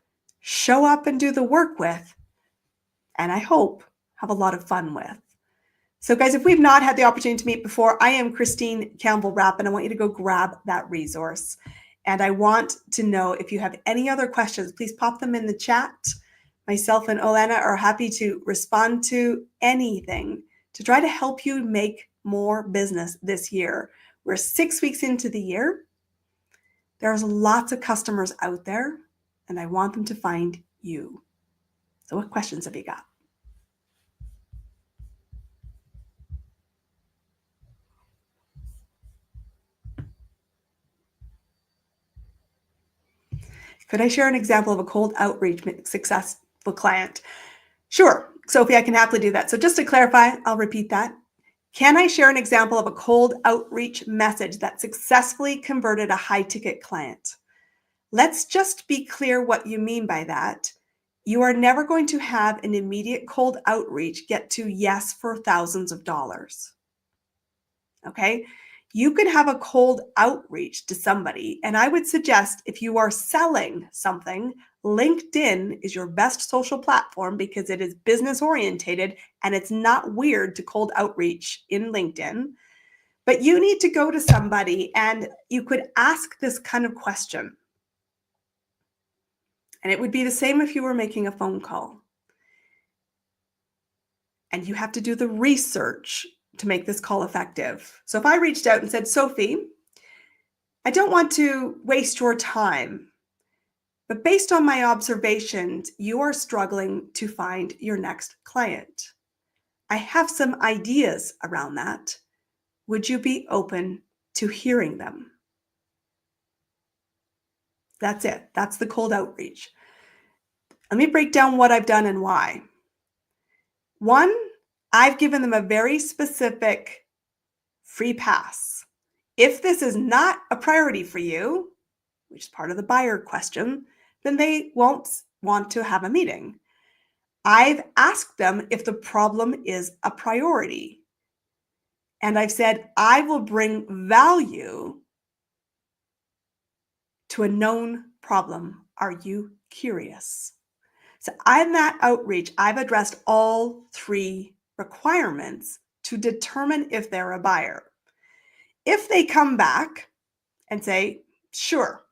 show up and do the work with, and I hope have a lot of fun with. So guys, if we've not had the opportunity to meet before, I am Christine Campbell-Rappin. I want you to go grab that resource. And I want to know if you have any other questions, please pop them in the chat. Myself and Olena are happy to respond to anything to try to help you make more business this year. We're 6 weeks into the year. There's lots of customers out there, and I want them to find you. So what questions have you got? Could I share an example of a cold outreach successful client? Sure, Sophie, I can happily do that. So just to clarify, I'll repeat that. Can I share an example of a cold outreach message that successfully converted a high-ticket client? Let's just be clear what you mean by that. You are never going to have an immediate cold outreach get to yes for thousands of dollars. Okay? You can have a cold outreach to somebody, and I would suggest if you are selling something, LinkedIn is your best social platform because it is business orientated and it's not weird to cold outreach in LinkedIn. But you need to go to somebody and you could ask this kind of question. And it would be the same if you were making a phone call. And you have to do the research to make this call effective. So if I reached out and said, Sophie, I don't want to waste your time, but based on my observations, you are struggling to find your next client. I have some ideas around that. Would you be open to hearing them? That's it. That's the cold outreach. Let me break down what I've done and why. One, I've given them a very specific free pass. If this is not a priority for you, which is part of the buyer question, then they won't want to have a meeting. I've asked them if the problem is a priority. And I've said, I will bring value to a known problem. Are you curious? So in that outreach, I've addressed all three requirements to determine if they're a buyer. If they come back and say, sure,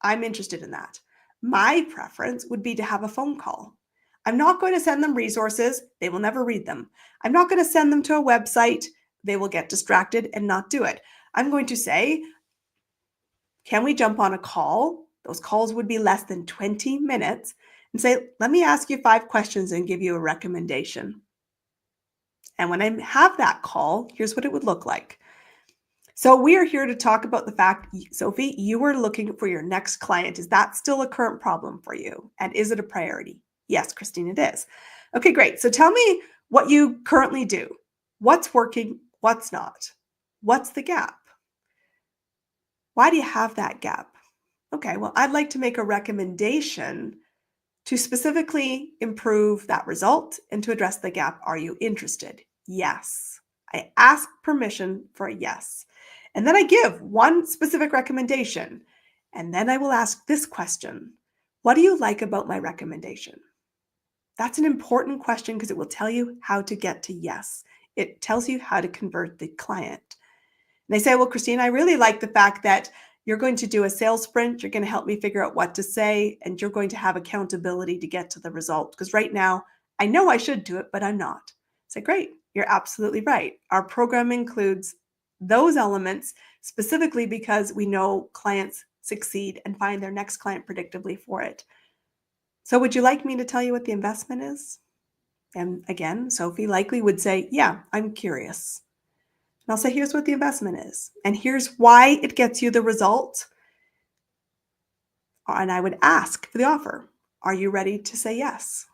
I'm interested in that, my preference would be to have a phone call. I'm not going to send them resources. They will never read them. I'm not going to send them to a website. They will get distracted and not do it. I'm going to say, can we jump on a call? Those calls would be less than 20 minutes and say, let me ask you 5 questions and give you a recommendation. And when I have that call, here's what it would look like. So we are here to talk about the fact, Sophie, you are looking for your next client. Is that still a current problem for you? And is it a priority? Yes, Christine, it is. Okay, great. So tell me what you currently do. What's working? What's not? What's the gap? Why do you have that gap? Okay, well, I'd like to make a recommendation to specifically improve that result and to address the gap. Are you interested? Yes. I ask permission for a yes. And then I give one specific recommendation. And then I will ask this question. What do you like about my recommendation? That's an important question because it will tell you how to get to yes. It tells you how to convert the client. And they say, well, Christine, I really like the fact that you're going to do a sales sprint. You're going to help me figure out what to say, and you're going to have accountability to get to the result. Because right now, I know I should do it, but I'm not. I say, great, you're absolutely right. Our program includes those elements specifically because we know clients succeed and find their next client predictably for it. So would you like me to tell you what the investment is? And again, Sophie likely would say, yeah, I'm curious. And I'll say, here's what the investment is. And here's why it gets you the result. And I would ask for the offer. Are you ready to say yes?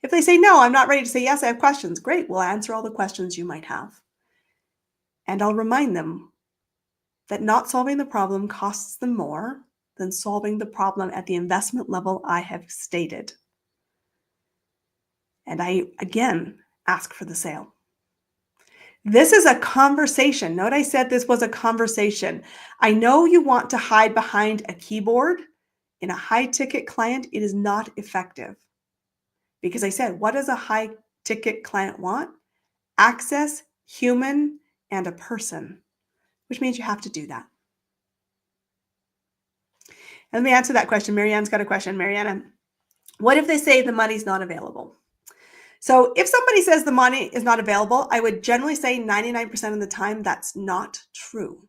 If they say, no, I'm not ready to say yes, I have questions. Great, we'll answer all the questions you might have. And I'll remind them that not solving the problem costs them more than solving the problem at the investment level I have stated. And I, again, ask for the sale. This is a conversation. Note I said this was a conversation. I know you want to hide behind a keyboard. In a high-ticket client, it is not effective. Because I said, what does a high-ticket client want? Access, human, and a person, which means you have to do that. And let me answer that question. Marianne's got a question. Marianne, What if they say the money's not available? So if somebody says the money is not available, I would generally say 99% of the time that's not true.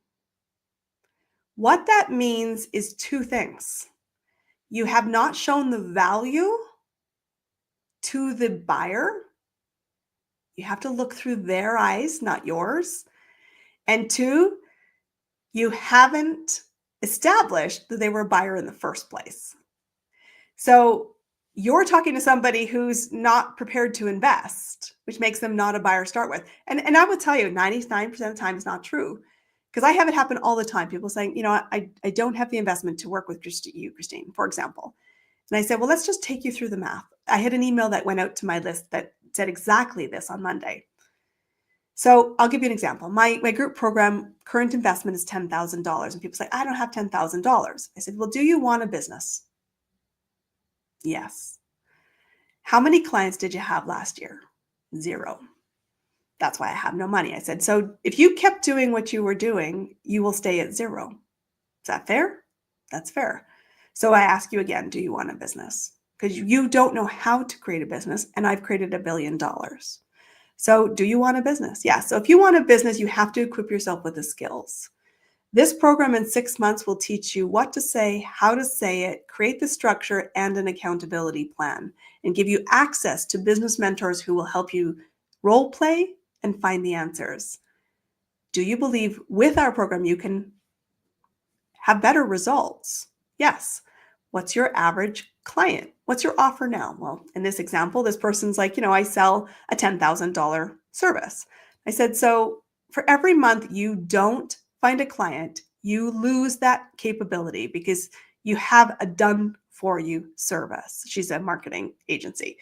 What that means is two things. You have not shown the value to the buyer. You have to look through their eyes, not yours. And two, you haven't established that they were a buyer in the first place. So you're talking to somebody who's not prepared to invest, which makes them not a buyer to start with. And I would tell you 99% of the time is not true, because I have it happen all the time. People saying, I don't have the investment to work with you, Christine, for example. And I said, well, let's just take you through the math. I had an email that went out to my list that said exactly this on Monday. So I'll give you an example. My group program current investment is $10,000. And people say, I don't have $10,000. I said, well, do you want a business? Yes. How many clients did you have last year? 0. That's why I have no money. I said, so if you kept doing what you were doing, you will stay at 0. Is that fair? That's fair. So I ask you again, do you want a business? Because you don't know how to create a business, and I've created $1 billion. So do you want a business? Yeah. So if you want a business, you have to equip yourself with the skills. This program in 6 months will teach you what to say, how to say it, create the structure and an accountability plan, and give you access to business mentors who will help you role play and find the answers. Do you believe with our program you can have better results? Yes. What's your average client? What's your offer now? Well, in this example, this person's like, I sell a $10,000 service. I said, so for every month you don't find a client, you lose that capability because you have a done for you service. She's a marketing agency.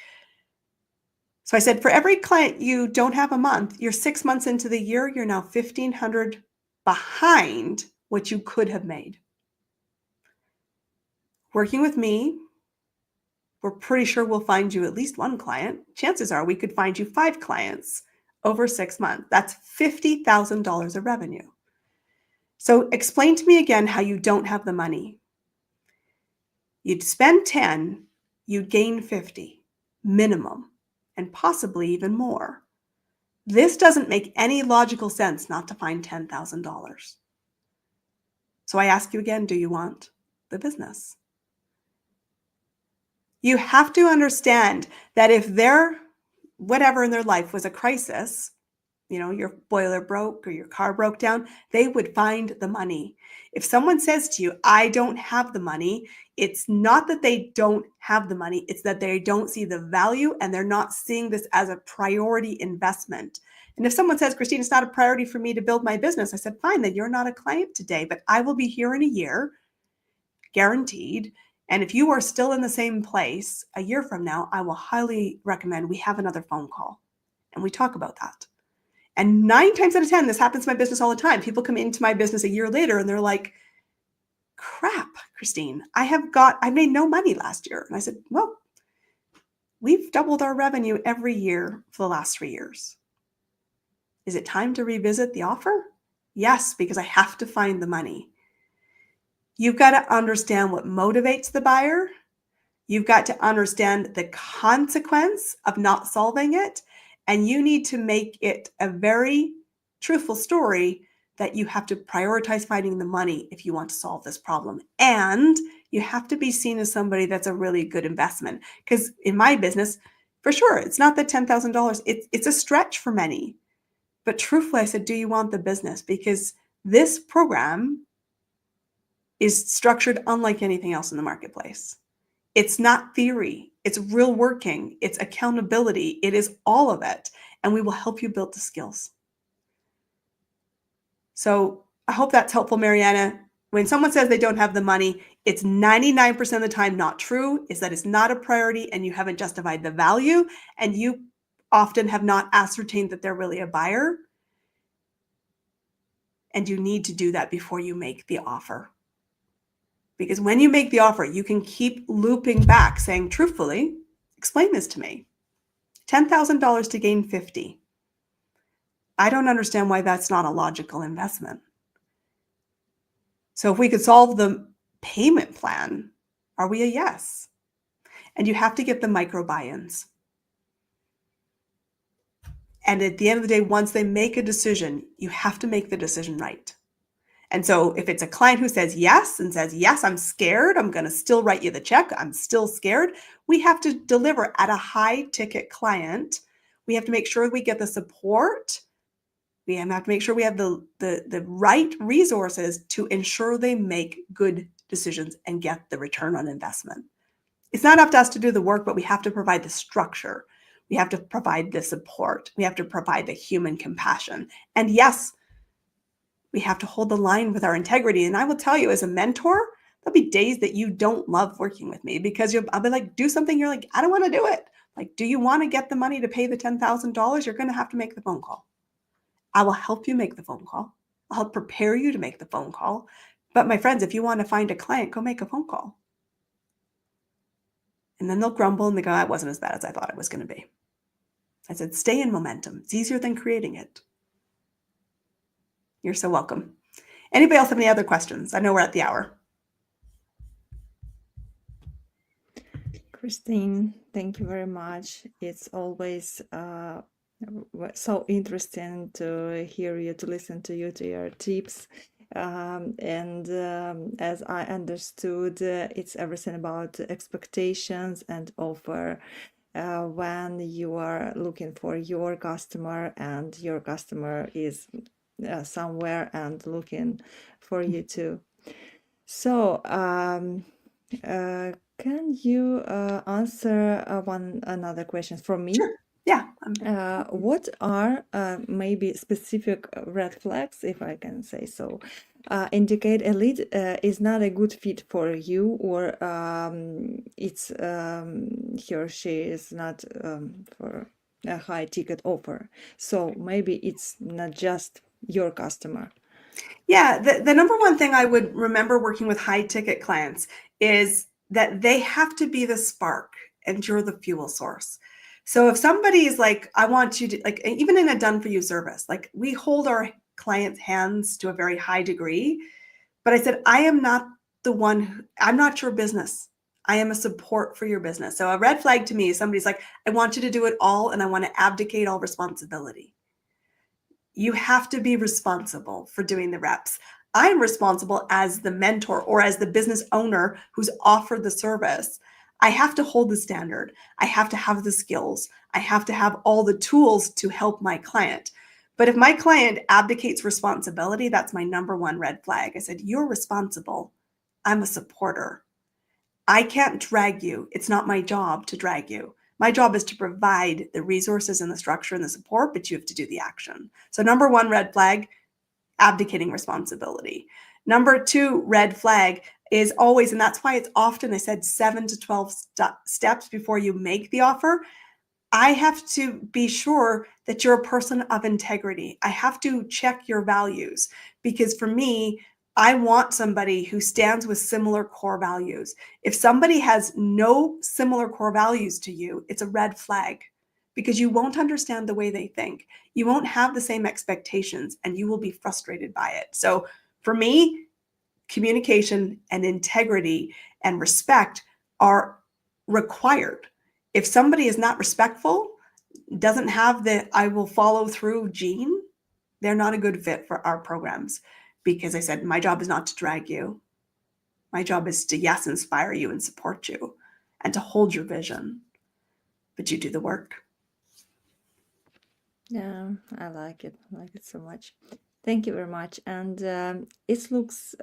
So I said, for every client you don't have a month, you're 6 months into the year, you're now $1,500 behind what you could have made. Working with me, we're pretty sure we'll find you at least one client. Chances are we could find you 5 clients over 6 months. That's $50,000 of revenue. So explain to me again how you don't have the money. You'd spend 10, you'd gain 50 minimum, and possibly even more. This doesn't make any logical sense not to find $10,000. So I ask you again, do you want the business? You have to understand that if whatever in their life was a crisis, your boiler broke or your car broke down, they would find the money. If someone says to you, I don't have the money, it's not that they don't have the money, it's that they don't see the value and they're not seeing this as a priority investment. And if someone says, Christine, it's not a priority for me to build my business, I said, fine, then you're not a client today, but I will be here in a year, guaranteed. And if you are still in the same place a year from now, I will highly recommend we have another phone call and we talk about that. And 9 times out of 10, this happens in my business all the time. People come into my business a year later and they're like, crap, Christine, I made no money last year. And I said, well, we've doubled our revenue every year for the last 3 years. Is it time to revisit the offer? Yes, because I have to find the money. You've got to understand what motivates the buyer. You've got to understand the consequence of not solving it. And you need to make it a very truthful story that you have to prioritize finding the money if you want to solve this problem. And you have to be seen as somebody that's a really good investment. Because in my business, for sure, it's not the $10,000. It's a stretch for many. But truthfully, I said, do you want the business? Because this program is structured unlike anything else in the marketplace. It's not theory. It's real working. It's accountability. It is all of it. And we will help you build the skills. So I hope that's helpful, Mariana. When someone says they don't have the money, it's 99% of the time not true, is that it's not a priority and you haven't justified the value and you often have not ascertained that they're really a buyer. And you need to do that before you make the offer. Because when you make the offer, you can keep looping back saying, truthfully, explain this to me. $10,000 to gain 50. I don't understand why that's not a logical investment. So if we could solve the payment plan, are we a yes? and you have to get the micro buy-ins. And at the end of the day, once they make a decision, you have to make the decision right. And so if it's a client who says yes and says, yes, I'm scared, I'm going to still write you the check, I'm still scared, we have to deliver at a high ticket client. We have to make sure we get the support. We have to make sure we have the right resources to ensure they make good decisions and get the return on investment. It's not up to us to do the work, but we have to provide the structure. We have to provide the support. We have to provide the human compassion. And yes, we have to hold the line with our integrity. And I will tell you, as a mentor, there'll be days that you don't love working with me because I'll be like, do something. You're like, I don't want to do it. Like, do you want to get the money to pay the $10,000? You're going to have to make the phone call. I will help you make the phone call. I'll help prepare you to make the phone call. But my friends, if you want to find a client, go make a phone call. And then they'll grumble and they go, it wasn't as bad as I thought it was going to be. I said, stay in momentum. It's easier than creating it. You're so welcome. Anybody else have any other questions? I know we're at the hour. Christine, thank you very much. It's always so interesting to hear you, to listen to you, to your tips. As I understood, it's everything about expectations and offer. When you are looking for your customer and your customer is somewhere and looking for you too. So, can you answer another question from me? Sure. Yeah. What are maybe specific red flags, if I can say so, indicate a lead is not a good fit for you, or it's he or she is not for a high ticket offer? So maybe it's not just your customer. Yeah, the number one thing I would remember working with high ticket clients is that they have to be the spark and you're the fuel source. So if somebody is like, I want you to, like, even in a done for you service, like we hold our clients' hands to a very high degree. But I said, I am not the one, I'm not your business. I am a support for your business. So a red flag to me is somebody's like, I want you to do it all and I want to abdicate all responsibility. You have to be responsible for doing the reps. I'm responsible as the mentor or as the business owner who's offered the service. I have to hold the standard. I have to have the skills. I have to have all the tools to help my client. But if my client abdicates responsibility, that's my number one red flag. I said, you're responsible. I'm a supporter. I can't drag you. It's not my job to drag you. My job is to provide the resources and the structure and the support, but you have to do the action. So number one red flag, abdicating responsibility. Number two red flag is always, and that's why it's often, I said 7 to 12 steps before you make the offer. I have to be sure that you're a person of integrity. I have to check your values because for me, I want somebody who stands with similar core values. If somebody has no similar core values to you, it's a red flag because you won't understand the way they think. You won't have the same expectations and you will be frustrated by it. So for me, communication and integrity and respect are required. If somebody is not respectful, doesn't have the I will follow through gene, they're not a good fit for our programs because I said, my job is not to drag you. My job is to, yes, inspire you and support you and to hold your vision, but you do the work. Yeah, I like it. I like it so much. Thank you very much. And it looks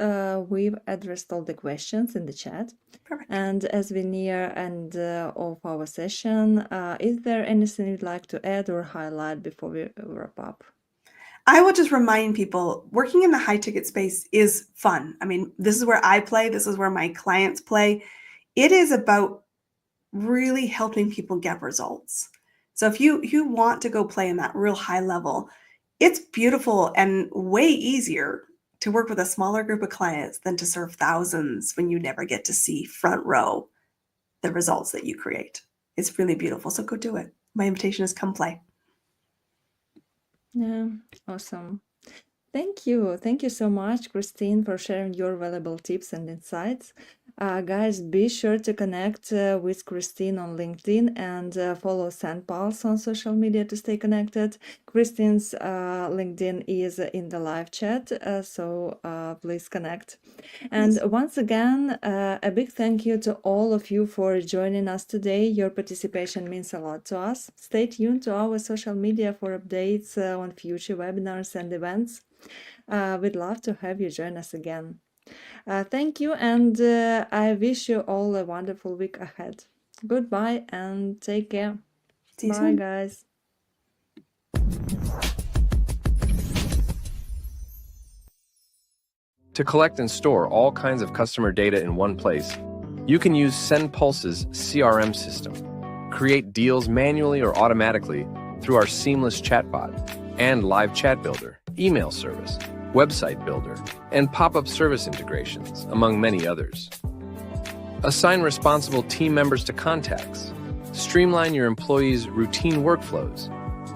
we've addressed all the questions in the chat. Perfect. And as we near end of our session, is there anything you'd like to add or highlight before we wrap up? I will just remind people working in the high ticket space is fun. I mean, this is where I play. This is where my clients play. It is about really helping people get results. So if you want to go play in that real high level, it's beautiful and way easier to work with a smaller group of clients than to serve thousands when you never get to see front row the results that you create. It's really beautiful. So go do it. My invitation is come play. Yeah, awesome. Thank you. Thank you so much, Christine, for sharing your valuable tips and insights. Guys, be sure to connect with Christine on LinkedIn and follow SendPulse on social media to stay connected. Christine's LinkedIn is in the live chat, so please connect. And once again, a big thank you to all of you for joining us today. Your participation means a lot to us. Stay tuned to our social media for updates on future webinars and events. We'd love to have you join us again. Thank you, and I wish you all a wonderful week ahead. Goodbye and take care. See you Bye, soon. guys. To collect and store all kinds of customer data in one place, you can use SendPulse's CRM system. Create deals manually or automatically through our seamless chatbot and live chat builder, email service, website builder, and pop-up service integrations, among many others. Assign responsible team members to contacts, streamline your employees' routine workflows,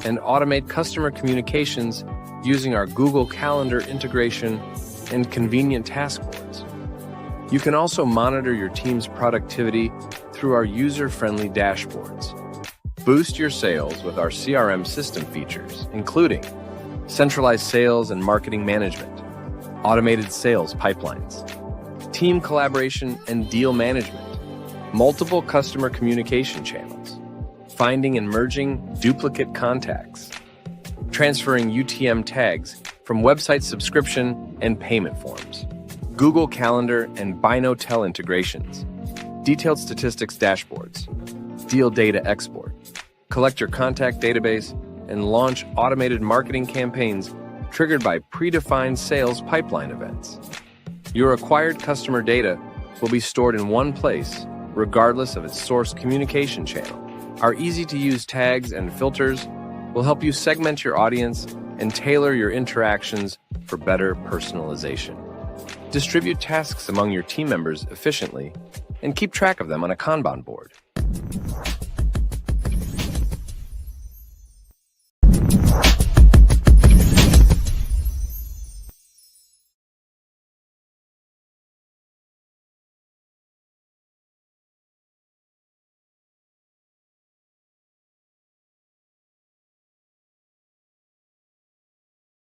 and automate customer communications using our Google Calendar integration and convenient task boards. You can also monitor your team's productivity through our user-friendly dashboards. Boost your sales with our CRM system features, including centralized sales and marketing management, automated sales pipelines, team collaboration and deal management, multiple customer communication channels, finding and merging duplicate contacts, transferring UTM tags from website subscription and payment forms, Google Calendar and BinoTel integrations, detailed statistics dashboards, deal data export, collect your contact database, and launch automated marketing campaigns triggered by predefined sales pipeline events. Your acquired customer data will be stored in one place, regardless of its source communication channel. Our easy-to-use tags and filters will help you segment your audience and tailor your interactions for better personalization. Distribute tasks among your team members efficiently and keep track of them on a Kanban board.